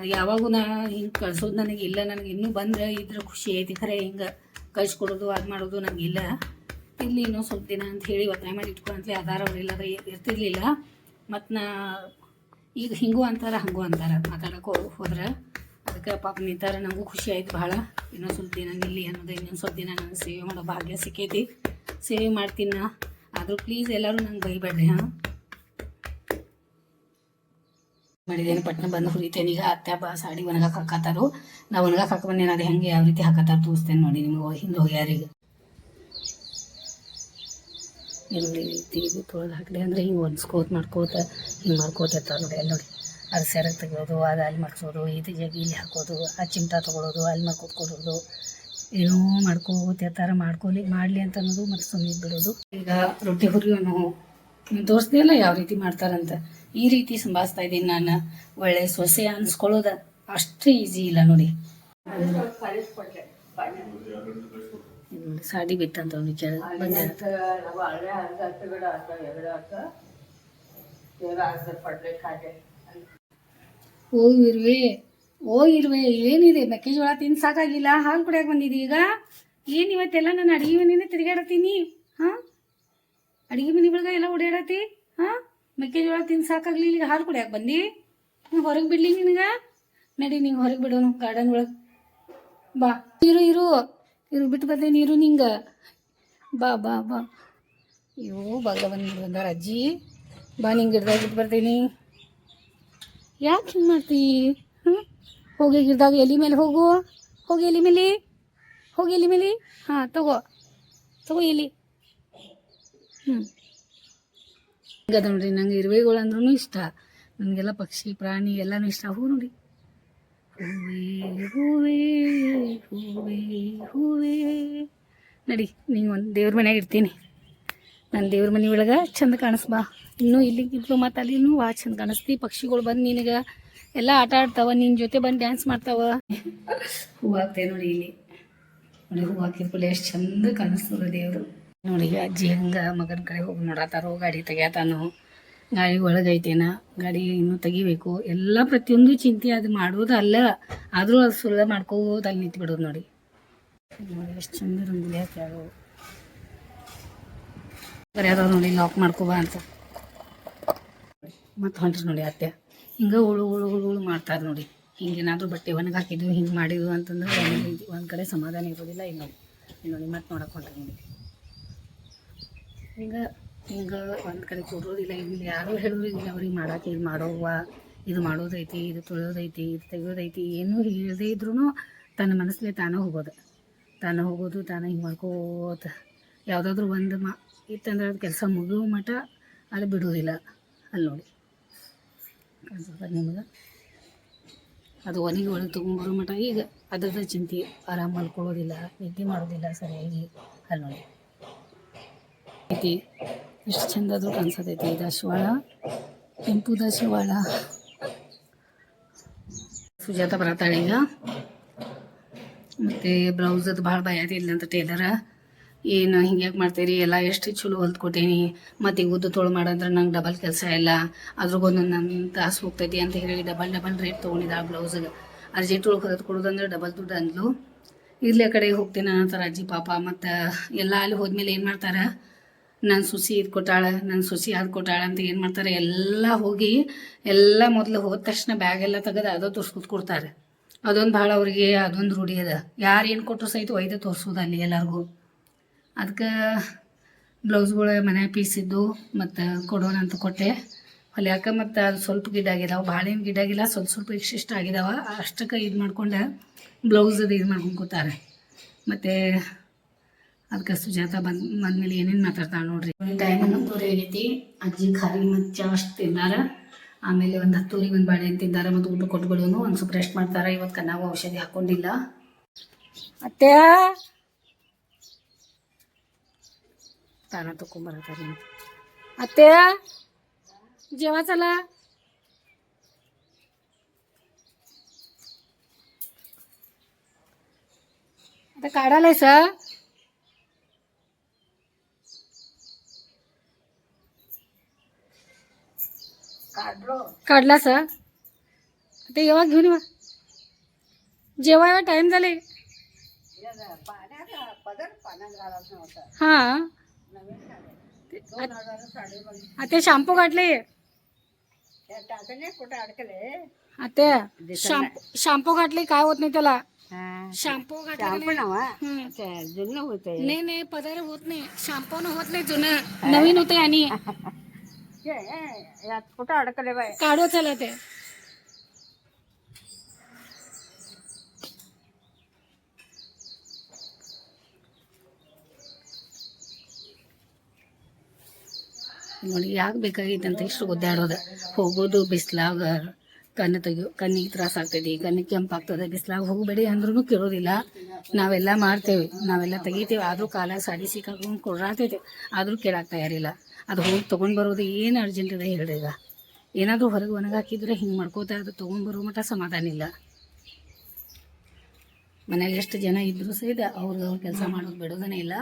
ಯಾವಾಗೂ ನಾ ಹಿಂಗೆ ಕಳ್ಸೋದು ನನಗೆ ಇನ್ನೂ ಬಂದ್ರೆ ಇದ್ರೆ ಖುಷಿ ಐತಿ ಖರೆ ಹಿಂಗೆ ಕಳಿಸ್ಕೊಡೋದು ಅದು ಮಾಡೋದು ನನಗಿಲ್ಲ ಇಲ್ಲಿ ಇನ್ನೊಂದು ಸ್ವಲ್ಪ ದಿನ ಅಂತ ಹೇಳಿ ಒತ್ತಾಯ ಮಾಡಿ ಇಟ್ಕೊಂಡ್ಲಿ ಅದಾರ ಅವ್ರು ಇಲ್ಲದ್ರೆ ಇರ್ತಿರ್ಲಿಲ್ಲ. ಮತ್ತು ನಾ ಈಗ ಹಿಂಗೂ ಅಂತಾರೆ ಹಂಗೂ ಅಂತಾರೆ ಮಾತಾಡೋಕೆ ಹೋದ್ರೆ. ಅದಕ್ಕೆ ಪಾಪ ನಿಂತಾರೆ. ನನಗೂ ಖುಷಿ ಆಯ್ತು ಭಾಳ. ಇನ್ನೊಂದು ಸ್ವಲ್ಪ ದಿನ ನಿಲ್ಲಿ ಅನ್ನೋದು, ಇನ್ನೊಂದು ಸ್ವಲ್ಪ ದಿನ ನನಗೆ ಸೇವೆ ಮಾಡೋ ಭಾಗ್ಯ ಸಿಕ್ಕೈತಿ. ಸೇವೆ ಮಾಡ್ತೀನಿ ನಾ. ಆದರೂ ಪ್ಲೀಸ್ ಎಲ್ಲರೂ ನಂಗೆ ಬೈಬೇಡ್ರಿ. ಹಾಂ ಮಾಡಿದ್ದೇನೆ ಪಟ್ನ ಬಂದು ಹುರಿತೇನೆ. ಈಗ ಅತ್ತೆ ಸಾಡಿ ಒಣಗಕ್ಕೆ ಹಾಕತ್ತಾರು. ನಾವು ಒಣಗಕ್ಕೆ ಹಾಕೊಂಬಂದೇನು ಅದು ಹೆಂಗೆ ಯಾವ ರೀತಿ ಹಾಕತ್ತಾರ ತೋರಿಸ್ತೇನೆ ನೋಡಿ ನಿಮ್ಗೆ. ಹಿಂದೆ ಹೋಗ್ಯಾರಿಗೆ ಈರುಳ್ಳಿ ರೀತಿ ಇದು ತೊಳೆದು ಹಾಕಲಿ ಅಂದರೆ ಹಿಂಗೆ ಒನ್ಸ್ಕೋತ ಮಾಡ್ಕೋತ ಹಿಂಗೆ ಮಾಡ್ಕೋತಿರ್ತಾರೆ ನೋಡಿ. ಅಲ್ಲಿ ನೋಡಿ ಅದು ಸೆರಗ್ ತೆಗಿಯೋದು, ಅದು ಅಲ್ಲಿ ಮಾಡ್ಸೋದು, ಇದು ಜಗಿ ಇಲ್ಲಿ ಹಾಕೋದು, ಆ ಚಿಮಟ ತೊಗೊಳೋದು, ಅಲ್ಲಿ ಮಾಡ್ಕೋತ ಕೊಡೋದು, ಏನೋ ಮಾಡ್ಕೋತಿರ್ತಾರೆ. ಮಾಡಲಿ ಅಂತ ಅನ್ನೋದು ಮತ್ತು ಸುಮ್ಮನೆ ಬಿಡೋದು. ಈಗ ರೊಟ್ಟಿ ಹುರಿಯೋನು ತೋರಿಸ್ದೇ ಇಲ್ಲ ಯಾವ ರೀತಿ ಮಾಡ್ತಾರಂತ. ಈ ರೀತಿ ಸಂಭಾಳಿಸ್ತಾ ಇದ್ದೀನಿ ನಾನು. ಒಳ್ಳೆ ಸೊಸೆ ಅನ್ಸ್ಕೊಳ್ಳೋದು ಅಷ್ಟು ಈಸಿ ಇಲ್ಲ ನೋಡಿ. ಸಾಡಿ ಬಿತ್ತಂತ ಕೆಳಗೆ ಬಂದ ಓ ಇರುವೆ ಏನಿದೆ? ಮೆಕ್ಕೆಜೋಳ ತಿಂದು ಸಾಕಾಗಿಲ್ಲ, ಹಾಲು ಕುಡಿಯಕ್ಕೆ ಬಂದಿದ್ದಿ ಈಗ? ಏನು ಇವತ್ತೆಲ್ಲ ನಾನು ಅಡುಗೆ ಮನೆಯೇ ತಿರುಗಾಡತ್ತೀನಿ. ಹಾಂ ಅಡುಗೆ ಮನೆಗಳ್ಗೆ ಎಲ್ಲ ಓಡಾಡತ್ತಿ. ಹಾಂ ಮೆಕ್ಕೆಜೋಳ ತಿಂದು ಸಾಕಾಗ್ಲಿ, ಈಗ ಹಾಲು ಕುಡಿಯಕ್ಕೆ ಬಂದು ಹೊರಗೆ ಬಿಡ್ಲಿ ನಿನಗೆ? ನಡಿ ನಿಂಗೆ ಹೊರಗೆ ಬಿಡೋನು ಗಾರ್ಡನ್ ಒಳಗೆ. ಬಾ ಇರು ಬಿಟ್ಟು ಬರ್ತೀನಿ. ಇರು ನಿಂಗೆ ಬಾ ಬಾ ಬಾ. ಅಯ್ಯೋ ಬಾಗ ಬಂದಾರ ಅಜ್ಜಿ. ಬಾ ನಿಂಗೆ ಗಿಡದಾಗ ಬಿಟ್ಟು ಬರ್ತೀನಿ. ಯಾಕೆ ಹಿಂಗೆ ಮಾಡ್ತೀ? ಹೋಗಿ ಗಿಡದಾಗ ಎಲೆ ಮೇಲೆ ಹೋಗಿ ಎಲೆ ಮೇಲೆ ಹಾಂ ತಗೋ ಎಲೆ. ಹಿಂಗದ ನೋಡ್ರಿ. ನಂಗೆ ಇರುವೆಗಳು ಅಂದ್ರೂ ಇಷ್ಟ. ನನಗೆಲ್ಲ ಪಕ್ಷಿ ಪ್ರಾಣಿ ಎಲ್ಲನೂ ಇಷ್ಟ. ಹೂ ನೋಡಿ, ಹೂವೇ ನಡಿ ನಿಂಗೆ ಒಂದು ದೇವ್ರ ಮನ್ಯಾಗ ಇರ್ತೀನಿ. ನಾನು ದೇವ್ರ ಮನೆ ಒಳಗೆ ಚಂದ ಕಾಣಿಸ್ಬಾ. ಇನ್ನೂ ಇಲ್ಲಿಗಿದ್ರು ಮತ್ತು ಅಲ್ಲಿ ಇನ್ನೂ ಚಂದ ಕಾಣಿಸ್ತಿ. ಪಕ್ಷಿಗಳು ಬಂದು ನಿನಗೆ ಎಲ್ಲ ಆಟ ಆಡ್ತಾವ, ನಿನ್ನ ಜೊತೆ ಬಂದು ಡ್ಯಾನ್ಸ್ ಮಾಡ್ತಾವ. ಹೂ ಹಾಕ್ತೇವೆ ನೋಡಿ ಇಲ್ಲಿ ನೋಡಿ. ಹೂ ಹಾಕಿದ್ಕೊಳ್ಳಿ ಎಷ್ಟು ಚಂದ ಕಾಣಿಸ್ತದ ದೇವರು ನೋಡಿ. ಅಜ್ಜಿ ಹಂಗೆ ಮಗನ ಕಡೆ ಹೋಗಿ ನೋಡತ್ತಾರೋ. ಗಾಡಿ ತೆಗ್ಯಾತಾನೋ, ಗಾಡಿ ಒಳಗೈತೇನ, ಗಾಡಿ ಇನ್ನೂ ತೆಗಿಬೇಕು. ಎಲ್ಲ ಪ್ರತಿಯೊಂದು ಚಿಂತೆ ಅದು ಮಾಡೋದು ಅಲ್ಲ. ಆದರೂ ಅದು ಸುಲಭ ಮಾಡ್ಕೋದು ಅಲ್ಲಿ ನಿಂತು ಬಿಡೋದು ನೋಡಿ. ಎಷ್ಟು ಚಂದ ರಂಗೋಲಿ ಹಾಕ್ಯಾರೋ. ಬರೆಯೋದು ನೋಡಿ ಲಾಕ್ ಮಾಡ್ಕೋಬಾ ಅಂತ. ಮತ್ತು ಹೊಂಟ್ರಿ ನೋಡಿ ಅತ್ತೆ. ಹಿಂಗೆ ಉಳು ಮಾಡ್ತಾರೆ ನೋಡಿ. ಹಿಂಗೇನಾದರೂ ಬಟ್ಟೆ ಒಣಗಿ ಹಾಕಿದ್ವಿ, ಹಿಂಗೆ ಮಾಡಿದ್ವು ಅಂತಂದ್ರೆ ಒಂದು ಕಡೆ ಸಮಾಧಾನ ಇರೋದಿಲ್ಲ. ಇನ್ನೊಂದು ನೋಡಿ ಮತ್ತೆ ನೋಡಕ್ಕೆ ಹೊಂಟ್ರಿ ನೋಡಿ. ಹಿಂಗೆ ಒಂದು ಕಡೆ ಕೊಡೋದಿಲ್ಲ. ಇಲ್ಲಿ ಯಾರೂ ಹೇಳೋದಿಲ್ಲ ಅವ್ರಿಗೆ ಮಾಡೋಕೆ. ಇದು ಮಾಡೋವ, ಇದು ಮಾಡೋದೈತಿ, ಇದು ತೊಳೆಯೋದೈತಿ, ಇದು ತೆಗೆಯೋದೈತಿ, ಏನೂ ಹೇಳದೇ ಇದ್ರೂ ತನ್ನ ಮನಸ್ಸಲ್ಲಿ ತಾನೇ ಹೋಗೋದು, ತಾನೇ ಹಿಂಗೆ ಮಾಡ್ಕೋತ ಯಾವುದಾದ್ರೂ ಒಂದು ಇತ್ತಂದ್ರೆ ಅದು ಕೆಲಸ ಮುಗಿಯೋ ಮಟ್ಟ ಅದು ಬಿಡೋದಿಲ್ಲ. ಅಲ್ಲಿ ನೋಡಿ ಕಾಣಿಸ್ತದೆ ನಿಮಗೆ. ಅದು ಒಳಗೆ ತೊಗೊಂಬರೋ ಮಟ್ಟ ಈಗ ಅದ್ರದ್ದು ಚಿಂತೆ. ಆರಾಮ ಮಲ್ಕೊಳ್ಳೋದಿಲ್ಲ, ನಿದ್ದೆ ಮಾಡೋದಿಲ್ಲ ಸರಿಯಾಗಿ. ಅಲ್ಲಿ ನೋಡಿ ಐತಿ ಎಷ್ಟು ಚಂದ ಅದು ಕಾಣಿಸತೈತಿ. ದಾಸವಾಳ, ಕೆಂಪು ದಾಸವಾಳ. ಸುಜಾತ ಬರತ್ತಾಳೆ ಈಗ. ಮತ್ತು ಬ್ಲೌಸದು ಭಾಳ ಭಯದಿಲ್ಲ ಅಂತ ಟೇಲರ. ಏನು ಹಿಂಗ್ಯಾಕೆ ಮಾಡ್ತೀರಿ ಎಲ್ಲ ಎಷ್ಟು ಚಲೋ ಹೊಲ್ದು ಕೊಟ್ಟೀನಿ. ಮತ್ತು ಈಗ ಉದ್ದು ತೋಳು ಮಾಡಂದ್ರೆ ನಂಗೆ ಡಬಲ್ ಕೆಲಸ ಇಲ್ಲ, ಅದ್ರಾಗೊಂದೊಂದು ನನ್ನ ತಾಸು ಹೋಗ್ತೈತಿ ಅಂತ ಹೇಳಿ ಡಬಲ್ ರೇಟ್ ತೊಗೊಂಡಿದ್ದ ಆ ಬ್ಲೌಸಿಗೆ. ಅರ್ಜೆಂಟ್ ಒಳಗೆ ಹೊರದು ಕೊಡೋದಂದ್ರೆ ಡಬಲ್ ದುಡ್ಡು ಅಂದ್ಲು. ಇರ್ಲಿ ಆ ಕಡೆ ಹೋಗ್ತೀನಿ ಅಂತಾರೆ ಅಜ್ಜಿ ಪಾಪ. ಮತ್ತು ಎಲ್ಲ ಅಲ್ಲಿ ಹೋದ್ಮೇಲೆ ಏನು ಮಾಡ್ತಾರೆ, ನನ್ನ ಸೊಸಿ ಇದು ಕೊಟ್ಟಾಳೆ, ನನ್ನ ಸೊಸಿ ಅದು ಕೊಟ್ಟಾಳೆ ಅಂತ ಏನು ಮಾಡ್ತಾರೆ, ಎಲ್ಲ ಹೋಗಿ ಎಲ್ಲ ಮೊದಲು ಹೋದ ತಕ್ಷಣ ಬ್ಯಾಗೆಲ್ಲ ತೆಗೆದು ಅದೋ ತೋರಿಸ್ಕೊತ ಕೊಡ್ತಾರೆ. ಅದೊಂದು ಭಾಳ ಅವ್ರಿಗೆ ಅದೊಂದು ರೂಢಿ ಅದ. ಯಾರು ಏನು ಕೊಟ್ಟರು ಸಹಿತ ಒಯ್ದು ತೋರಿಸೋದು ಅಲ್ಲಿ ಎಲ್ಲರಿಗೂ. ಅದಕ್ಕೆ ಬ್ಲೌಸ್ಗಳು ಮನ್ಯಾಗ ಪೀಸಿದ್ದು ಮತ್ತು ಕೊಡೋಣ ಅಂತ ಕೊಟ್ಟೆ ಹೊಲಿಯಾಕ. ಮತ್ತು ಅದು ಸ್ವಲ್ಪ ಗಿಡ ಆಗಿದಾವೆ, ಭಾಳ ಏನು ಗಿಡ ಆಗಿಲ್ಲ, ಸ್ವಲ್ಪ ಇಷ್ಟ ಆಗಿದಾವೆ. ಅಷ್ಟಕ್ಕೆ ಇದು ಮಾಡ್ಕೊಂಡು ಬ್ಲೌಸ್ ಅದು ಇದು ಮಾಡ್ಕೊಂಡು ಕೂತಾರೆ. ಮತ್ತು ಅದಕ್ಕೆ ಸುಜಾತ ಬಂದಮೇಲೆ ಏನೇನು ಮಾತಾಡ್ತಾಳೆ ನೋಡ್ರಿ. ಟೈಮ್ 11:30 ಆಗೈತಿ. ಅಜ್ಜಿ ಖಾಲಿ ಮತ್ತು ಚಾ ಅಷ್ಟು ತಿಂದಾರ. ಆಮೇಲೆ ಒಂದು 10:00 ಒಂದು ಬಾಳೆಹಣ್ಣು ತಿಂದಾರ. ಮತ್ತು ಊಟ ಕೊಟ್ಬಿಡೋನು ಒಂದು ಸ್ವಲ್ಪ ರೆಸ್ಟ್ ಮಾಡ್ತಾರೆ. ಇವತ್ತು ಕಣ್ಣಾಗ ಔಷಧಿ ಹಾಕ್ಕೊಂಡಿಲ್ಲ. ಅತ್ತೆ ತಾನ ತಗೊಂಬರತ್ತಾರೆ. ಅತ್ತೆ जेवायला आता काढायला सर काढला सर आता येवा घेऊन येवा जेवायला टाइम झाले. हा साडी बघ आता शॅम्पू काढले टाकणे कुठे अडकले आता शॅम्पू घातले काय होत नाही त्याला शॅम्पू शॅम्पू नावा हम्म. जुनं होते नाही नाही पदार होत नाही शॅम्पू न होत नाही जुनं नवीन होते आणि यात कुठं अडकले बाय काढू चला ते ನೋಡಿ ಯಾಕೆ ಬೇಕಾಗಿತ್ತು ಅಂತ ಇಷ್ಟು ಒದ್ದಾಡೋದು ಹೋಗೋದು ಬಿಸ್ಲಾಗ ಕಣ್ಣು ಕಣ್ಣಿಗೆ ತ್ರಾಸ ಆಗ್ತೈತಿ ಕಣ್ಣಿಗೆ ಕೆಂಪಾಗ್ತದೆ ಬಿಸ್ಲಾಗ ಹೋಗಬೇಡಿ ಅಂದ್ರೂ ಕೇಳೋದಿಲ್ಲ ನಾವೆಲ್ಲ ಮಾಡ್ತೇವೆ ನಾವೆಲ್ಲ ತೆಗಿತೇವೆ ಆದರೂ ಕಾಲಾಗ ಸಾಡಿ ಸಿಕ್ಕಾಕೊಂಡು ಕೊಡ್ರಾತೈತೆ ಆದರೂ ಕೇಳಾಕ್ ತಯಾರಿಲ್ಲ ಅದು ಹೋಗಿ ತೊಗೊಂಡು ಬರೋದು ಏನು ಅರ್ಜೆಂಟ್ ಇದೆ ಹೇಳ್ರಿ ಈಗ ಏನಾದರೂ ಹೊರಗೆ ಒಣಗಾಕಿದ್ರೆ ಹಿಂಗೆ ಮಾಡ್ಕೋತ ಅದು ತೊಗೊಂಡ್ಬರೋ ಮಟ್ಟ ಸಮಾಧಾನ ಇಲ್ಲ ಮನೇಲಿ ಎಷ್ಟು ಜನ ಇದ್ದರೂ ಸಹಿತ ಅವ್ರಿಗೆ ಕೆಲಸ ಮಾಡೋದು ಬಿಡೋದೇ ಇಲ್ಲ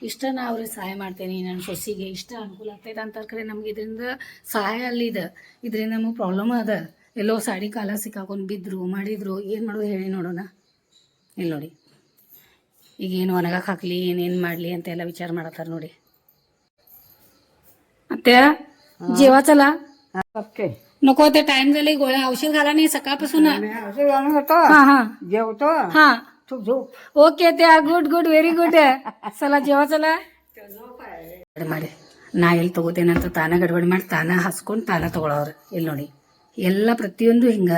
ಇಷ್ಟ ನಾ ಅವ್ರಿಗೆ ಸಹಾಯ ಮಾಡ್ತೇನೆ ನನ್ನ ಸೊಸಿಗೆ ಇಷ್ಟ ಅನುಕೂಲ ಆಗ್ತೈತೆ ಅಂತಾರೆ ಕರೆ ನಮ್ಗೆ ಇದರಿಂದ ಸಹಾಯ ಅಲ್ಲಿದೆ ಇದರಿಂದ ನಮಗೆ ಪ್ರಾಬ್ಲಮ್ ಅದ ಎಲ್ಲೋ ಸಾಡಿ ಕಾಲ ಸಿಕ್ಕಾಕೊಂಡು ಬಿದ್ದರು ಮಾಡಿದ್ರು ಏನು ಮಾಡೋದು ಹೇಳಿ ನೋಡೋಣ ಇಲ್ಲಿ ನೋಡಿ ಈಗ ಏನು ಒಣಗಕ್ಕೆ ಹಾಕಲಿ ಏನೇನು ಮಾಡಲಿ ಅಂತೆಲ್ಲ ವಿಚಾರ ಮಾಡತ್ತಾರೆ ನೋಡಿ ಮತ್ತೆ जेवायला नको ते टाइम झाले गोळ्या औषध घाला नाही सकाळपासून होतो हा हा जेवतो हा तू झोप ಓಕೆ ते ಗುಡ್ ಗುಡ್ ವೆರಿ ಗುಡ್ ಸಲ जेवायला ಮಾಡಿ ನಾ ಎಲ್ಲಿ ತಗೋತೇನಂತ ತಾನ ಗಡ್ಬಡಿ ಮಾಡಿ ತಾನ ಹಸ್ಕೊಂಡು ತಾನ ತಗೊಳವ್ರು ಇಲ್ಲಿ ನೋಡಿ ಎಲ್ಲ ಪ್ರತಿಯೊಂದು ಹಿಂಗ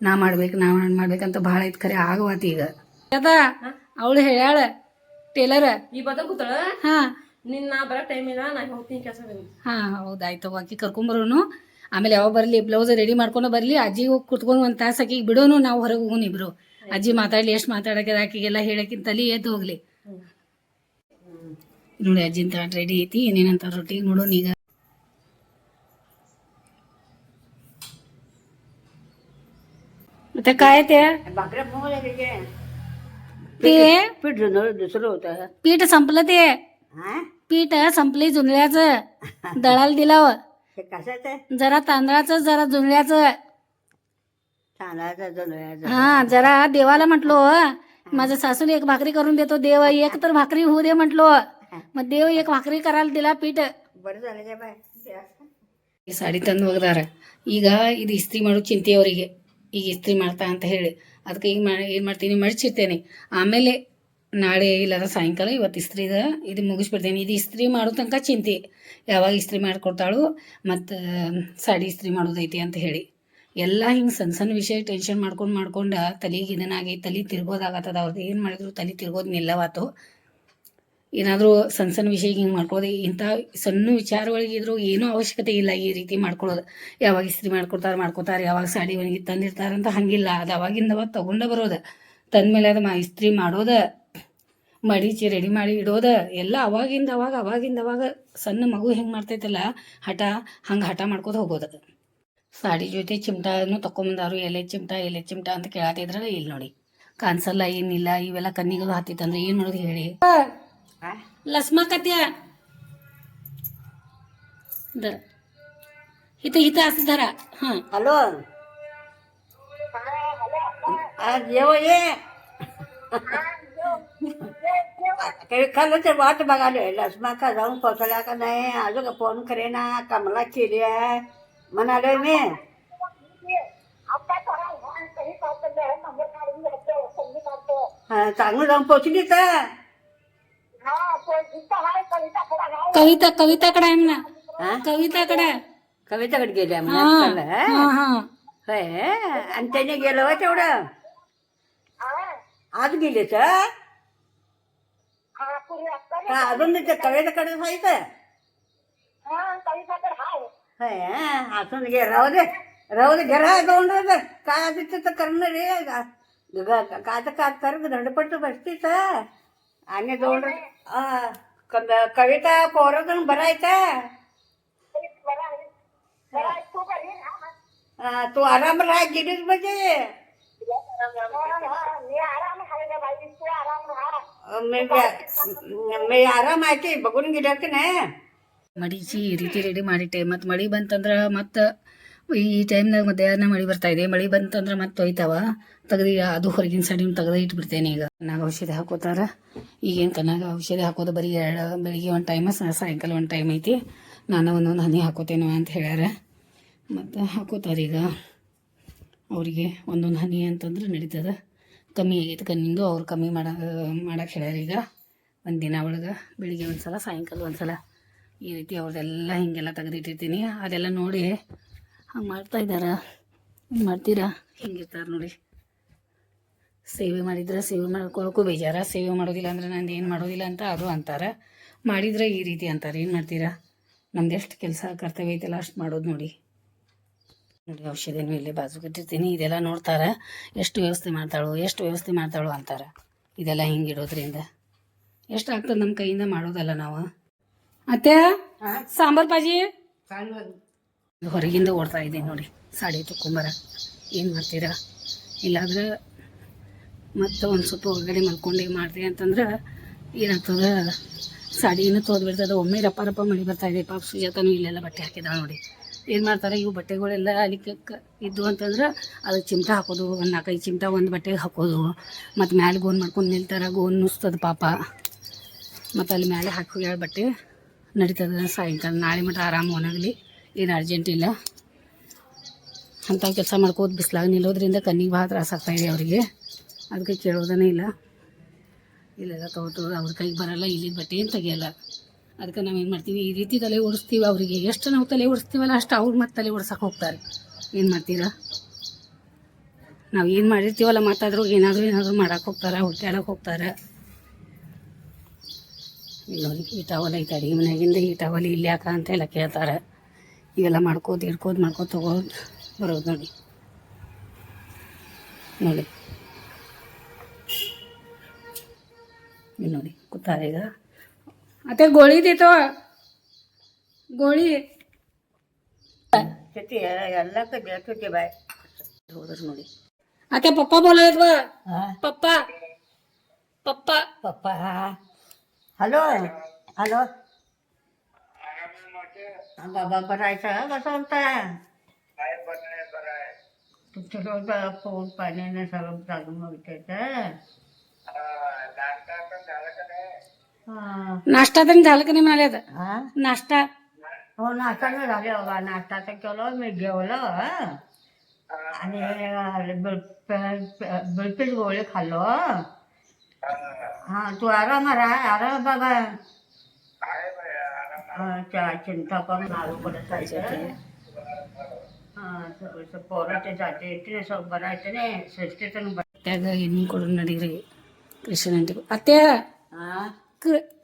ನಾ ಮಾಡ್ಬೇಕಂತ ಭಾಳ ಐತ್ ಖರೆ ಆಗವಾತಿ ಈಗ ಅದ ಅವಳು ಹೇಳ್ಯಾಳ ಟೇಲರ್ ಈ ಬದ ಕೂತಾಳ ಹಾ ನಿನ್ನ ನಾ ಬರೋ ಟೈಮ್ ಇಲ್ಲ ನಾ ಹೋಗ್ತೀನಿ ಕೆಲಸ ಹಾ ಹೌದಾಯ್ತು ಆಕಿ ಕರ್ಕೊಂಬರೋನು ಆಮೇಲೆ ಯಾವ ಬರ್ಲಿ ಬ್ಲೌಸ್ ರೆಡಿ ಮಾಡ್ಕೊಂಡು ಬರ್ಲಿ ಅಜ್ಜಿ ಹೋಗಿ ಕುತ್ಕೊಂಡು ಒಂದು ತಾಸು ಆಕಿಗೆ ಬಿಡೋನು ನಾವು ಹೊರಗೆ ಹೋಗೋಣ ಇಬ್ರು ಅಜ್ಜಿ ಮಾತಾಡ್ಲಿ ಎಷ್ಟು ಮಾತಾಡಕ್ಕೆ ಆಕಿಗೆಲ್ಲ ಹೇಳಕ್ಕಿಂತಲಿ ಎದ್ದು ಹೋಗ್ಲಿ ನೋಡಿ ಅಜ್ಜಿನ ತಾಟ್ ರೆಡಿ ಐತಿ ಏನೇನಂತ ರೊಟ್ಟಿ ನೋಡೋಣ ಈಗ ಮತ್ತೆ काय ते भाकऱ्या पोळ्या घे ते पीठ जुनं दुसरं होतं पीठ संपलं ते हा पीठ संपली जुंजळ्याचं दळाला दिलाव हे कशाचं जरा तांदळाचं जरा जुंजळ्याचं तांदळाचं जुनं हा जरा देवाला म्हटलो माझ्या सासूने एक भाकरी करून देतो देव एक तर भाकरी होऊ दे म्हटलो मग देव एक भाकरी करायला दिला पीठ बरं झालं काय बाय ಈ ಸಾಡಿ ತಂದು ಒಗ್ದಾರ ಈಗ ಇದು ಇಸ್ತ್ರಿ ಮಾಡೋ ಚಿಂತೆ ಅವರಿಗೆ ಈಗ ಇಸ್ತ್ರಿ ಮಾಡ್ತಾ ಅಂತ ಹೇಳಿ ಅದಕ್ಕೆ ಈಗ ಏನು ಮಾಡ್ತೀನಿ ಮಡಚಿರ್ತೇನೆ ಆಮೇಲೆ ನಾಳೆ ಇಲ್ಲಾರ ಸಾಯಂಕಾಲ ಇವತ್ತು ಇಸ್ತ್ರಿದ ಇದು ಮುಗಿಸ್ಬಿಡ್ತೇನೆ ಇದು ಇಸ್ತ್ರಿ ಮಾಡೋ ತನಕ ಚಿಂತೆ ಯಾವಾಗ ಇಸ್ತ್ರಿ ಮಾಡಿಕೊಡ್ತಾಳು ಮತ್ತು ಸಾಡಿ ಇಸ್ತ್ರಿ ಮಾಡೋದೈತಿ ಅಂತ ಹೇಳಿ ಎಲ್ಲ ಹಿಂಗೆ ಸಣ್ಣ ಸಣ್ಣ ವಿಷಯ ಟೆನ್ಷನ್ ಮಾಡ್ಕೊಂಡು ತಲೆಗೆ ಇದನ್ನಾಗಿ ತಲೆ ತಿರ್ಗೋದಾಗತ್ತದ ಅವ್ರದ್ದು ಏನು ಮಾಡಿದ್ರು ತಲೆ ತಿರ್ಗೋದು ನಿಲ್ಲವಾತು ಏನಾದರೂ ಸಣ್ಣ ಸಣ್ಣ ವಿಷಯ ಹಿಂಗೆ ಮಾಡ್ಕೊಳ್ಳೋದು ಇಂಥ ಸಣ್ಣ ವಿಚಾರಗಳಿಗಿದ್ರು ಏನೂ ಅವಶ್ಯಕತೆ ಇಲ್ಲ ಈ ರೀತಿ ಮಾಡ್ಕೊಳ್ಳೋದು ಯಾವಾಗ ಇಸ್ತ್ರಿ ಮಾಡ್ಕೋತಾರೆ ಯಾವಾಗ ಸಾಡಿ ಒಣಗಿ ತಂದಿರ್ತಾರಂತ ಹಂಗಿಲ್ಲ ಅದು ಅವಾಗಿಂದವಾಗ ತೊಗೊಂಡು ಬರೋದು ತಂದಮೇಲೆ ಅದು ಇಸ್ತ್ರಿ ಮಾಡೋದು ಮಡಿಚಿ ರೆಡಿ ಮಾಡಿ ಇಡೋದು ಎಲ್ಲ ಅವಾಗಿಂದವಾಗ ಸಣ್ಣ ಮಗು ಹೆಂಗೆ ಮಾಡ್ತೈತಲ್ಲ ಹಂಗೆ ಹಠ ಮಾಡ್ಕೋದು ಹೋಗೋದು ಸಾಡಿ ಜೊತೆ ಚಿಮಟಾನು ತಗೊಂಬಂದಾರು ಎಲೆ ಚಿಮಟ ಅಂತ ಕೇಳತ್ತಿದ್ರಲ್ಲ ಇಲ್ಲಿ ನೋಡಿ ಕಾಣಿಸಲ್ಲ ಏನಿಲ್ಲ ಇವೆಲ್ಲ ಕಣ್ಣಿಗಳು ಹತ್ತಿತ್ತಂದ್ರೆ ಏನು ಮಾಡೋದು ಹೇಳಿ लसमा का त्या धरा इथं असं धरा हा हॅलो आज जेव ये काही खाल्लं तर वाट बघालोय लसमा का जाऊन पोचला का नाही अजून फोन करे ना कमला केली आहे म्हणालोय मी हा चांगलं जाऊन पोचली तर कविताकडे आहे म्हणा कविताकडे गेल्या हा हा होय आणि त्याने गेलं होय तेवढं आज गेले तर अजून ते कविताकडे जायचं होय अजून गे राहू दे घरा जाऊन राहत काय आधी तर करणं रे काय कर धडपट बसतीच आणि दोन कविता पोरं भरायचा तू आराम राह गेलीस म्हणजे मी आराम आहे की बघून गेल्या की नाही ಮಡಿಚಿ ಈ ರೀತಿ ರೆಡಿ ಮಾಡಿಟ್ಟೆ ಮತ್ತು ಮಡಿ ಬಂತಂದ್ರೆ ಮತ್ತು ಈ ಟೈಮ್ನಾಗ ಮಧ್ಯಾಹ್ನ ಮಳೆ ಬರ್ತಾ ಇದೆ. ಮಳೆ ಬಂತಂದ್ರೆ ಮತ್ತೆ ಒಯ್ತಾವ ತೆಗ್ದು ಅದು ಹೊರಗಿನ ಸೈಡಿನ ತೆಗೆದು ಇಟ್ಬಿಡ್ತೇನೆ. ಈಗ ಕಣ್ಣಾಗ ಔಷಧಿ ಹಾಕೋತಾರ. ಈಗೇನು ಕಣ್ಣಾಗ ಔಷಧಿ ಹಾಕೋದು ಬರೀ ಬೆಳಿಗ್ಗೆ ಒಂದು ಟೈಮ್ ಸಾಯಂಕಾಲ ಒಂದು ಟೈಮ್ ಐತಿ. ನಾನು ಒಂದೊಂದು ಹನಿ ಹಾಕೋತೇನೋ ಅಂತ ಹೇಳ್ಯಾರ. ಮತ್ತು ಹಾಕೋತಾರೆ ಈಗ ಅವರಿಗೆ ಒಂದೊಂದು ಹನಿ ಅಂತಂದ್ರೆ ನಡೀತದೆ. ಕಮ್ಮಿ ಆಗೈತೆ ಕಣ್ಣಿಂದು, ಅವ್ರು ಕಮ್ಮಿ ಮಾಡಕ್ಕೆ ಹೇಳ್ಯಾರ. ಈಗ ಒಂದು ದಿನ ಒಳಗೆ ಬೆಳಿಗ್ಗೆ ಒಂದು ಸಲ ಸಾಯಂಕಾಲ ಒಂದು ಸಲ ಈ ರೀತಿ ಅವ್ರದ್ದೆಲ್ಲ ಹೀಗೆಲ್ಲ ತೆಗೆದಿಟ್ಟಿರ್ತೀನಿ. ಅದೆಲ್ಲ ನೋಡಿ ಹಂಗೆ ಮಾಡ್ತಾಯಿದ್ದಾರೆ. ಹಿಂಗೆ ಮಾಡ್ತೀರಾ ಹಿಂಗಿರ್ತಾರೆ ನೋಡಿ. ಸೇವೆ ಮಾಡಿದ್ರೆ ಸೇವೆ ಮಾಡ್ಕೊಳಕ್ಕೂ ಬೇಜಾರ, ಸೇವೆ ಮಾಡೋದಿಲ್ಲ ಅಂದರೆ ನಾನು ಏನು ಮಾಡೋದಿಲ್ಲ ಅಂತ ಅದು ಅಂತಾರೆ. ಮಾಡಿದರೆ ಈ ರೀತಿ ಅಂತಾರೆ. ಏನು ಮಾಡ್ತೀರಾ? ನಮ್ದು ಎಷ್ಟು ಕೆಲಸ ಕರ್ತವ್ಯ ಐತೆಲ್ಲ ಅಷ್ಟು ಮಾಡೋದು ನೋಡಿ. ನೋಡಿ ಔಷಧಿನೂ ಇಲ್ಲೇ ಬಾಜು ಕಟ್ಟಿರ್ತೀನಿ. ಇದೆಲ್ಲ ನೋಡ್ತಾರೆ, ಎಷ್ಟು ವ್ಯವಸ್ಥೆ ಮಾಡ್ತಾಳೋ ಅಂತಾರೆ. ಇದೆಲ್ಲ ಹಿಂಗೆ ಇಡೋದ್ರಿಂದ ಎಷ್ಟು ಆಗ್ತದೆ ನಮ್ಮ ಕೈಯಿಂದ ಮಾಡೋದಲ್ಲ ನಾವು. ಅತ್ತೆ ಸಾಂಬಾರು ಬಾಜಿ ಹೊರಗಿಂದ ಓಡ್ತಾ ಇದ್ದೀನಿ ನೋಡಿ ಸಾಡಿ ತೊಗೊಂಬರ. ಏನು ಮಾಡ್ತೀರಾ? ಇಲ್ಲಾಂದ್ರೆ ಮತ್ತು ಒಂದು ಸ್ವಲ್ಪ ಹೊರಗಡೆ ಮಲ್ಕೊಂಡು ಮಾಡ್ತೀವಿ ಅಂತಂದ್ರೆ ಏನಾಗ್ತದೆ, ಸಾಡಿನೂ ತೊಗೊಂಡ್ಬಿಡ್ತದೆ. ಒಮ್ಮೆ ರಪ್ಪ ಮಳೆ ಬರ್ತಾಯಿದೆ. ಪಾಪ ಸುಜಾತನೂ ಇಲ್ಲೆಲ್ಲ ಬಟ್ಟೆ ಹಾಕಿದಾಳೆ ನೋಡಿ. ಏನು ಮಾಡ್ತಾರೆ, ಇವು ಬಟ್ಟೆಗಳೆಲ್ಲ ಅಲ್ಲಿ ಇದ್ದು ಅಂತಂದ್ರೆ ಅದಕ್ಕೆ ಚಿಮಟ ಹಾಕೋದು, ಒಂದು 4-5 ಚಿಮಟ ಒಂದು ಬಟ್ಟೆಗೆ ಹಾಕೋದು. ಮತ್ತು ಮ್ಯಾಲೆ ಗೋನ್ ಮಾಡ್ಕೊಂಡು ನಿಲ್ತಾರೆ, ಗೋನ್ ನುಸ್ತದ ಪಾಪ. ಮತ್ತು ಅಲ್ಲಿ ಮೇಲೆ ಹಾಕಿ ಬಟ್ಟೆ ನಡೀತದೆ. ಸಾಯಂಕಾಲ ನಾಳೆ ಮಟ್ಟ ಆರಾಮ ಒಣಗಲಿ, ಏನು ಅರ್ಜೆಂಟ್ ಇಲ್ಲ. ಅಂಥ ಕೆಲಸ ಮಾಡ್ಕೋದು ಬಿಸ್ಲಾಗ ನಿಲ್ಲೋದ್ರಿಂದ ಕಣ್ಣಿಗೆ ಭಾಳ ತ್ರಾಸಾಗ್ತಾಯಿದೆ ಅವರಿಗೆ. ಅದಕ್ಕೆ ಕೇಳೋದನೇ ಇಲ್ಲ. ಇಲ್ಲೆಲ್ಲ ತೊಗೊತೋದು ಅವ್ರ ಕೈಗೆ ಬರೋಲ್ಲ, ಇಲ್ಲಿದ್ದು ಬಟ್ಟೆ ಏನು ತೆಗಿಯಲ್ಲ. ಅದಕ್ಕೆ ನಾವೇನು ಮಾಡ್ತೀವಿ, ಈ ರೀತಿ ತಲೆ ಓಡಿಸ್ತೀವಿ ಅವರಿಗೆ. ಎಷ್ಟು ನಾವು ತಲೆ ಓಡಿಸ್ತೀವಲ್ಲ ಅಷ್ಟು ಅವ್ರು ಮತ್ತೆ ತಲೆ ಓಡಿಸೋಕೆ ಹೋಗ್ತಾರೆ. ಏನು ಮಾಡ್ತೀರಾ? ನಾವು ಏನು ಮಾಡಿರ್ತೀವಲ್ಲ ಮಾತಾದರೂ ಏನಾದರೂ ಮಾಡೋಕೆ ಹೋಗ್ತಾರೆ, ಹುಡ್ಕ್ಯಾಡಕ್ಕೆ ಹೋಗ್ತಾರೆ. ನೋಡಿ ಈ ಟವಲ್ ಐತೆ ಅಡುಗೆ ಮನೆಯಾಗಿಂದ, ಈ ಟವಲ್ ಇಲ್ಲಿ ಯಾಕ ಅಂತೆಲ್ಲ ಕೇಳ್ತಾರೆ. ಇವೆಲ್ಲ ಮಾಡ್ಕೋದು ತೊಗೋದು ಬರೋದು ನೋಡಿ. ನೋಡಿ ಇಲ್ಲಿ ನೋಡಿ ಕೂತಾರೆ ಈಗ. ಅತ್ತೆ ಗೋಳಿ ದೇತೋ ಗೋಳಿ ಎಲ್ಲಕ್ಕೆ ಬೇಕೈತಿ ಬಾಯ್ ಹೋದ್ರು ನೋಡಿ. ಅತ್ತೆ ಪಪ್ಪ ಬೋಲೋದ್ವಾ? ಪಪ್ಪ ಪಪ್ಪ पप्पा हॅलो हॅलो बाबा बरायचं कसं होतं? तुमच्या रोज फोन पाण्याने सगळं चालू होतं. नाश्ता तर झालं का नाही म्हणाले? नाश्ता हो नाश्ता नाही झाले बाबा. नाश्ता तर केलं मी, जेवलं आणि बिलपीस गोळे खाल्लो. हा तू आराम बाबा. चिंता करून आलो परत जायचं. हां पोराचे जाते एकटीने सब बनायचं नाही सृष्टीतून त्याग ಎಣ್ಣೆ ಕೊಡು ನಡೀರಿ. ಕ್ರಿಶ್ಚಿಯನ್ ಆಂಟಿ ಅತ್ತೆ,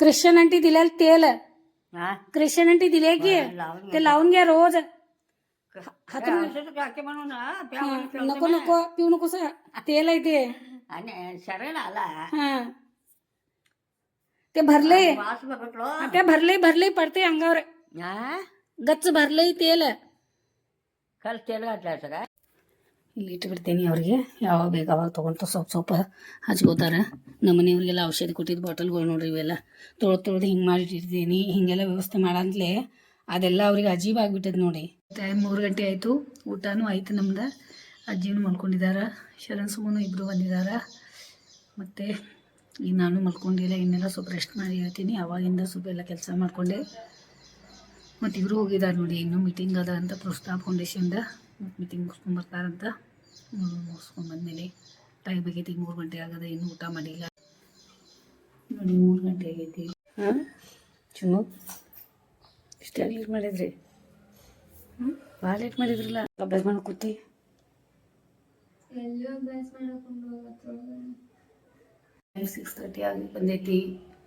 क्रिश्चियन आंटी दिल्याला तेल, क्रिश्चियन आंटी दिले की ते लावून घ्या रोज. नको नको पिऊ नकोस, तेल आहे ते. आणि शरण आला हा ते भरले, वास बघितलो. ते भरले पडते अंगावर. गच्च भरलंय तेल. काल तेल घातलायचं काय? ಇಲ್ಲಿ ಇಟ್ಟುಬಿಡ್ತೀನಿ. ಅವ್ರಿಗೆ ಯಾವಾಗ ಬೇಕು ಅವಾಗ ತೊಗೊಂಡು ಸ್ವಲ್ಪ ಹಚ್ಕೋತಾರೆ. ನಮ್ಮ ಮನೆಯವ್ರಿಗೆಲ್ಲ ಔಷಧಿ ಕೊಟ್ಟಿದ್ದು ಬಾಟಲ್ಗಳು ನೋಡ್ರಿ, ಇವೆಲ್ಲ ತೊಳೆದು ಹಿಂಗೆ ಮಾಡಿಟ್ಟಿರ್ತೀನಿ. ಹೀಗೆಲ್ಲ ವ್ಯವಸ್ಥೆ ಮಾಡಂತಲೇ ಅದೆಲ್ಲ ಅವ್ರಿಗೆ ಅಜೀಬ್ ಆಗಿಬಿಟ್ಟದ ನೋಡಿ. ಟೈಮ್ 3 ಗಂಟೆ ಆಯಿತು, ಊಟನೂ ಆಯಿತು ನಮ್ದು. ಅಜ್ಜಿನೂ ಮಲ್ಕೊಂಡಿದ್ದಾರೆ, ಶರಣ್ ಸುಮನು ಇಬ್ಬರು ಬಂದಿದ್ದಾರೆ. ಮತ್ತು ಈಗ ನಾನು ಮಲ್ಕೊಂಡಿಲ್ಲ, ಇನ್ನೆಲ್ಲ ಸ್ವಲ್ಪ ರೆಸ್ಟ್ ಮಾಡಿ ಹೇಳ್ತೀನಿ. ಅವಾಗಿಂದ ಸ್ವಲ್ಪ ಎಲ್ಲ ಕೆಲಸ ಮಾಡಿಕೊಂಡೆ. ಮತ್ತು ಇವರು ಹೋಗಿದ್ದಾರೆ ನೋಡಿ, ಇನ್ನೂ ಮೀಟಿಂಗ್ ಅದ ಅಂತ ಪ್ರೋತ್ಸಾಹ ಫೌಂಡೇಶನ್ದ. ಮತ್ತು ಮೀಟಿಂಗ್ ಮುಗಿಸ್ಕೊಂಬರ್ತಾರಂತ. ಮುಗಿಸ್ಕೊಂಬಂದ್ಮೇಲೆ ಟೈಮ್ ಆಗೈತಿ, 3 ಗಂಟೆ ಆಗದ, ಇನ್ನೂ ಊಟ ಮಾಡಿಲ್ಲ ನೋಡಿ. 3 ಗಂಟೆ ಆಗೈತಿ. ಹಾಂ ಚುನ್ನು ಇಷ್ಟು ಲೇಟ್ ಮಾಡಿದ್ರಿ? ಭಾಳ ಲೇಟ್ ಮಾಡಿದ್ರಲ್ಲ. ಅಭ್ಯಾಸ ಮಾಡಿ ಕೂತಿ 6:30 ಆಗಿ ಬಂದೈತಿ.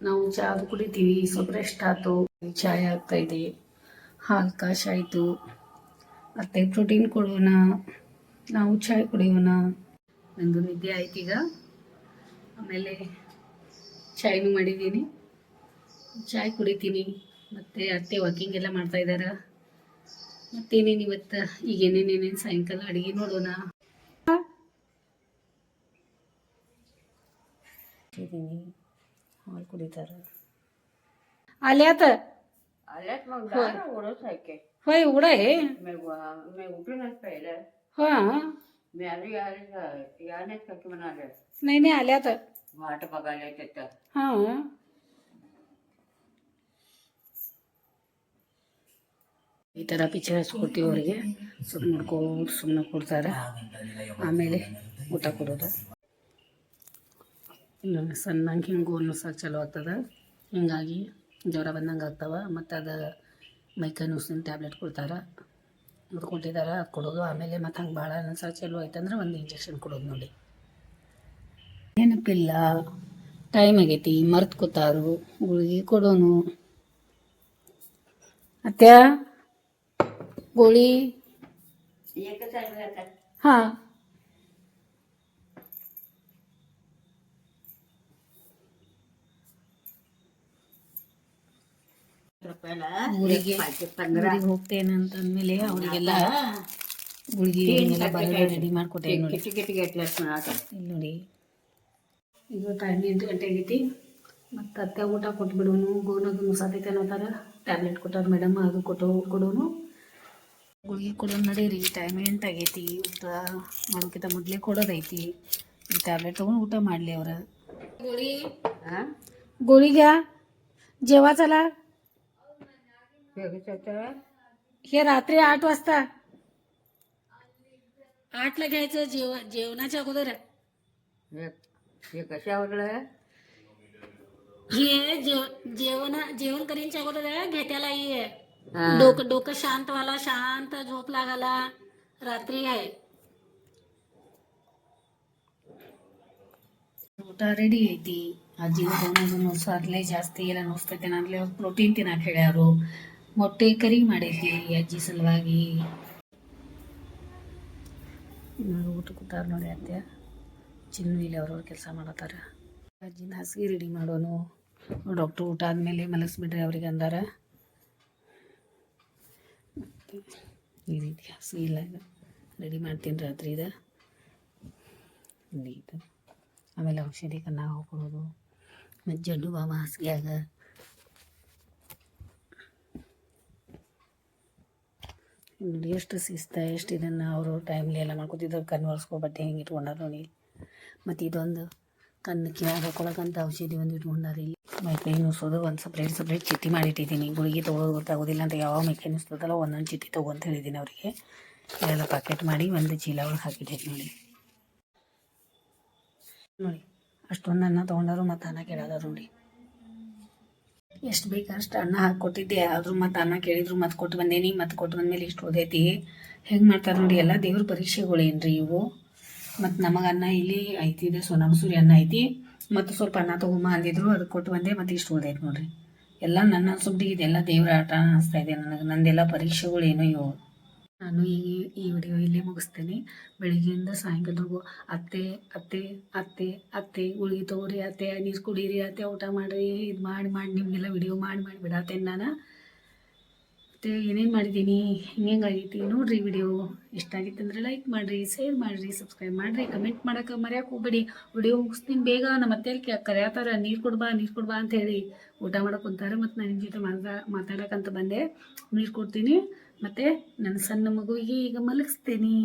ನಾವು ಚಹಾ ಕುಡಿತೀವಿ, ಸ್ವಲ್ಪ ರೆಸ್ಟ್ ಆಯ್ತು. ಚಾಯ್ ಆಗ್ತಾಯಿದೆ, ಹಾಲು ಕಾಶಾಯಿತು. ಮತ್ತು ಪ್ರೋಟೀನ್ ಕೊಡೋಣ, ನಾವು ಚಾಯ್ ಕುಡಿಯೋಣ. ನಂದು ನಿದ್ದೆ ಆಯ್ತು ಈಗ. ಆಮೇಲೆ ಚಾಯ್ನು ಮಾಡಿದ್ದೀನಿ, ಚಾಯ್ ಕುಡಿತೀನಿ. ಮತ್ತು ಅತ್ತೆ ವಾಕಿಂಗ್ ಎಲ್ಲ ಮಾಡ್ತಾಯಿದ್ದಾರೆ. ಮತ್ತೇನೇನು ಇವತ್ತು ಈಗ ಏನೇನೇನೇನು ಸಾಯಂಕಾಲ ಅಡುಗೆ ನೋಡೋಣ. ಹಾಲು ಕುಡಿತಾರೆ. ಅಲ್ಲಿ ಆತ आल्यात मग दार ओढत आहे की होय एवढं आहे. मी उठूनच पाहिलं. हां मी आली यानेच का की म्हणाले नाही नाही आल्यात. वाट बघायला तिथं. ಹಾಂ ಈ ಥರ ಪಿಕ್ಚರ್ ಹಚ್ಕೊಡ್ತೀವಿ ಅವರಿಗೆ. ಸ್ವಲ್ಪ ನೋಡ್ಕೊಂಡು ಸುಮ್ಮನೆ ಕೊಡ್ತಾರೆ, ಆಮೇಲೆ ಊಟ ಕೊಡೋದು. ಇಲ್ಲ ಸಣ್ಣಂಗೆ ಹಿಂಗೆ ನುಸಕ್ಕೆ ಚಲೋ ಆಗ್ತದೆ, ಹಿಂಗಾಗಿ ಜ್ವರ ಬಂದಂಗೆ ಆಗ್ತವೆ. ಮತ್ತು ಅದು ಮೈಕೈ ನುಸಿನ ಟ್ಯಾಬ್ಲೆಟ್ ಕೊಡ್ತಾರೆ, ಅದು ಕೊಟ್ಟಿದ್ದಾರೆ, ಅದು ಕೊಡೋದು. ಆಮೇಲೆ ಮತ್ತು ಹಂಗೆ ಭಾಳ ಅನ್ಸ ಚಲೋ ಆಯ್ತಂದ್ರೆ ಒಂದು ಇಂಜೆಕ್ಷನ್ ಕೊಡೋದು ನೋಡಿ. ನೆನಪಿಲ್ಲ, ಟೈಮ್ ಆಗೈತಿ, ಮರ್ತು ಕೂತಾರು, ಗುಳಿಗೆ ಕೊಡೋನು. ಅತ್ಯ ಗೋಳಿ एकच आहे आता. ಹಾಂ रुपयाला ಊರಿಗೆ 15 ಹೋಗ್ತೇನೆ ಅಂತಂದ್ಮೇಲೆ ಅವರಿಗೆಲ್ಲ ಗುಳಿಗೆ ಎಲ್ಲ ಬರೋದು ರೆಡಿ ಮಾಡಿಕೊಟ್ಟೆ ನೋಡಿ. किती घेतल्यात म्हणा. ಇಲ್ಲಿ ನೋಡಿ, ಈಗ ಟೈಮ್ 8 ಗಂಟೆ ಆಗೈತಿ. ಮತ್ತು ಅತ್ತೆ ಊಟ ಕೊಟ್ಬಿಡೋನು. ಗೋನದು ನುಸಾತೈತೆ ಅನ್ನೋತಾರ, ಟ್ಯಾಬ್ಲೆಟ್ ಕೊಟ್ಟಾರ ಮೇಡಮ್, ಅದು ಕೊಡೋನು. ಗುಳಿಗೆ ಕೊಡೋನು ನಡೀರಿ, ಟೈಮ್ 8 ಆಗೈತಿ. ಊಟ ಮಾಡೋಕ್ಕಿಂತ ಮೊದಲೇ ಕೊಡೋದೈತಿ. ಈ ಟ್ಯಾಬ್ಲೆಟ್ ತೊಗೊಂಡು ಊಟ ಮಾಡಲಿ ಅವ್ರು. गोळी हां गोळी घ्या, जेवा चला. हे रात्री 8 वाजता 8ला घ्यायचं जेवणाच्या अगोदर. हे कशावर हे जेवण करीनच्या अगोदर घेत्याला ये. डोकं शांत व्हायला, शांत झोप लागायला रात्री आहे. ಊಟ ರೆಡಿ ಐತಿ. ಅಜ್ಜಿಗೆ ತೊಗೊಂಡು ಸಾರ್ಲೆ ಜಾಸ್ತಿ ಎಲ್ಲ ನೋಸ್ತೈತೆ. ನಾನ್ಲೆ ಪ್ರೋಟೀನ್ ತಿನ್ನಕ್ಕೆ ಹೇಳ್ಯಾರು. ಮೊಟ್ಟೆ ಕರಿ ಮಾಡೈತಿ ಅಜ್ಜಿ ಸಲುವಾಗಿ. ಊಟ ಕೂತಾರ ನೋಡಿ ಅತ್ತೆ, ಚಿನ್ನು ಇಲ್ಲಿ ಅವ್ರವ್ರ ಕೆಲಸ ಮಾಡತ್ತಾರ. ಅಜ್ಜಿನ ಹಾಸಿಗೆ ರೆಡಿ ಮಾಡೋನು. ಡಾಕ್ಟ್ರು ಊಟ ಆದಮೇಲೆ ಮಲಗಿಸ್ಬಿಡ್ರಿ ಅವ್ರಿಗೆ ಅಂದಾರ. ಈ ರೀತಿ ಹಾಸಿಗೆ ಇಲ್ಲ ರೆಡಿ ಮಾಡ್ತೀನಿ ರಾತ್ರಿ ಇದು. ಆಮೇಲೆ ಔಷಧಿ ಕನ್ನ ಹೋಗ್ಕೊಡೋದು. ಮತ್ತು ಜಡ್ಡು ಬಾಮ ಹಾಸಿಗೆಯಾಗ ನೋಡಿ ಎಷ್ಟು ಶಿಸ್ತ, ಎಷ್ಟು ಇದನ್ನು ಅವರು ಟೈಮ್ಲಿ ಎಲ್ಲ ಮಾಡ್ಕೊತಿದ್ದವ್ರು. ಕಣ್ಣು ಒರೆಸ್ಕೊಬಟ್ಟೆ ಹಿಂಗೆ ಇಟ್ಕೊಂಡಾರ ನೋಡಿ. ಮತ್ತು ಇದೊಂದು ಕಣ್ಣು ಕಿವ್ಯಾಗ ಹಾಕೊಳಕಂತ ಔಷಧಿ ಒಂದು ಇಟ್ಕೊಂಡಾರ. ಇಲ್ಲಿ ಮೈಕೈ ನುಸೋದು ಒಂದು ಸಪ್ರೇಟ್ ಚೀಟಿ ಮಾಡಿಟ್ಟಿದ್ದೀನಿ. ಗುಳಿಗೆ ತೊಗೊಳೋದು ಗೊತ್ತಾಗೋದಿಲ್ಲ ಅಂತ ಯಾವ ಮೈಕೈ ನುಸ್ತದಲ್ಲ ಒಂದೊಂದು ಚೀಟಿ ತೊಗೊ ಅಂತ ಹೇಳಿದ್ದೀನಿ ಅವರಿಗೆ. ಎಲ್ಲ ಪ್ಯಾಕೆಟ್ ಮಾಡಿ ಒಂದು ಚೀಲ ಒಳಗೆ ಹಾಕಿಟ್ಟೈತಿ ನೋಡಿ. ನೋಡಿ ಅಷ್ಟೊಂದು ಅನ್ನ ತೊಗೊಂಡಾರು, ಮತ್ತು ಅನ್ನ ಕೇಳೋದು ನೋಡಿ. ಎಷ್ಟು ಬೇಕು ಅಷ್ಟು ಅನ್ನ ಹಾಕ್ಕೊಟ್ಟಿದ್ದೆ, ಆದರೂ ಮತ್ತು ಅನ್ನ ಕೇಳಿದ್ರು ಮತ್ತು ಕೊಟ್ಟು ಬಂದೇನಿ. ಮತ್ತು ಕೊಟ್ಟು ಬಂದಮೇಲೆ ಇಷ್ಟು ಓದೈತಿ. ಹೆಂಗೆ ಮಾಡ್ತಾರೆ ನೋಡಿ, ಎಲ್ಲ ದೇವ್ರ ಪರೀಕ್ಷೆಗಳೇನ್ರಿ ಇವು. ಮತ್ತು ನಮಗೆ ಅನ್ನ ಇಲ್ಲಿ ಐತಿ, ಇದೆ ಸೋನಾ ಮಸೂರಿ ಅನ್ನ ಐತಿ. ಮತ್ತು ಸ್ವಲ್ಪ ಅನ್ನ ತೊಗೊಂಬ ಅಂದಿದ್ರು, ಅದಕ್ಕೆ ಕೊಟ್ಟು ಬಂದೆ. ಮತ್ತು ಇಷ್ಟು ಓದೈತಿ ನೋಡ್ರಿ. ಎಲ್ಲ ನನ್ನ ಸುದ್ದಿ ಇದೆಲ್ಲ ದೇವ್ರ ಆಟ ಅನಿಸ್ತಾ ಇದೆ ನನಗೆ. ನಂದೆಲ್ಲ ಪರೀಕ್ಷೆಗಳೇನೋ ಇವು. ನಾನು ಈ ವಿಡಿಯೋ ಇಲ್ಲೇ ಮುಗಿಸ್ತೇನೆ. ಬೆಳಿಗ್ಗೆಯಿಂದ ಸಾಯಂಕಾಲದವರೆಗೂ ಅತ್ತೆ ಅತ್ತೆ ಅತ್ತೆ ಅತ್ತೆ ಗುಳಿಗೆ ತೊಗೊರಿ, ಅತ್ತೆ ನೀರು ಕುಡೀರಿ, ಅತ್ತೆ ಊಟ ಮಾಡಿರಿ, ಇದು ಮಾಡಿ ನಿಮಗೆಲ್ಲ ವಿಡಿಯೋ ಮಾಡಿ ಬಿಡತ್ತೇನೆ ನಾನು. ಮತ್ತು ಏನೇನು ಮಾಡಿದ್ದೀನಿ, ಹಿಂಗೈತಿ ನೋಡಿರಿ. ವಿಡಿಯೋ ಇಷ್ಟ ಆಗಿತ್ತು ಅಂದರೆ ಲೈಕ್ ಮಾಡಿರಿ, ಶೇರ್ ಮಾಡಿರಿ, ಸಬ್ಸ್ಕ್ರೈಬ್ ಮಾಡಿರಿ, ಕಮೆಂಟ್ ಮಾಡೋಕೆ ಮರೆಯೋಕೆ ಹೋಗ್ಬೇಡಿ. ವಿಡಿಯೋ ಮುಗಿಸ್ತೀನಿ ಬೇಗ. ನಮ್ಮ ಅತ್ತೆ ಕರೆಯತ್ತಾರ, ನೀರು ಕೊಡ್ಬಾ ಅಂತ ಹೇಳಿ ಊಟ ಮಾಡೋಕೆ ಕುಂತಾರೆ. ಮತ್ತು ನಾನು ನಿಮ್ಮ ಜೊತೆ ಮಾತಾಡೋಕ್ಕಂತ ಬಂದೆ. ನೀರು ಕೊಡ್ತೀನಿ. ಮತ್ತು ನನ್ನ ಸಣ್ಣ ಮಗುವಿಗೆ ಈಗ ಮಲಗಿಸ್ತೀನಿ.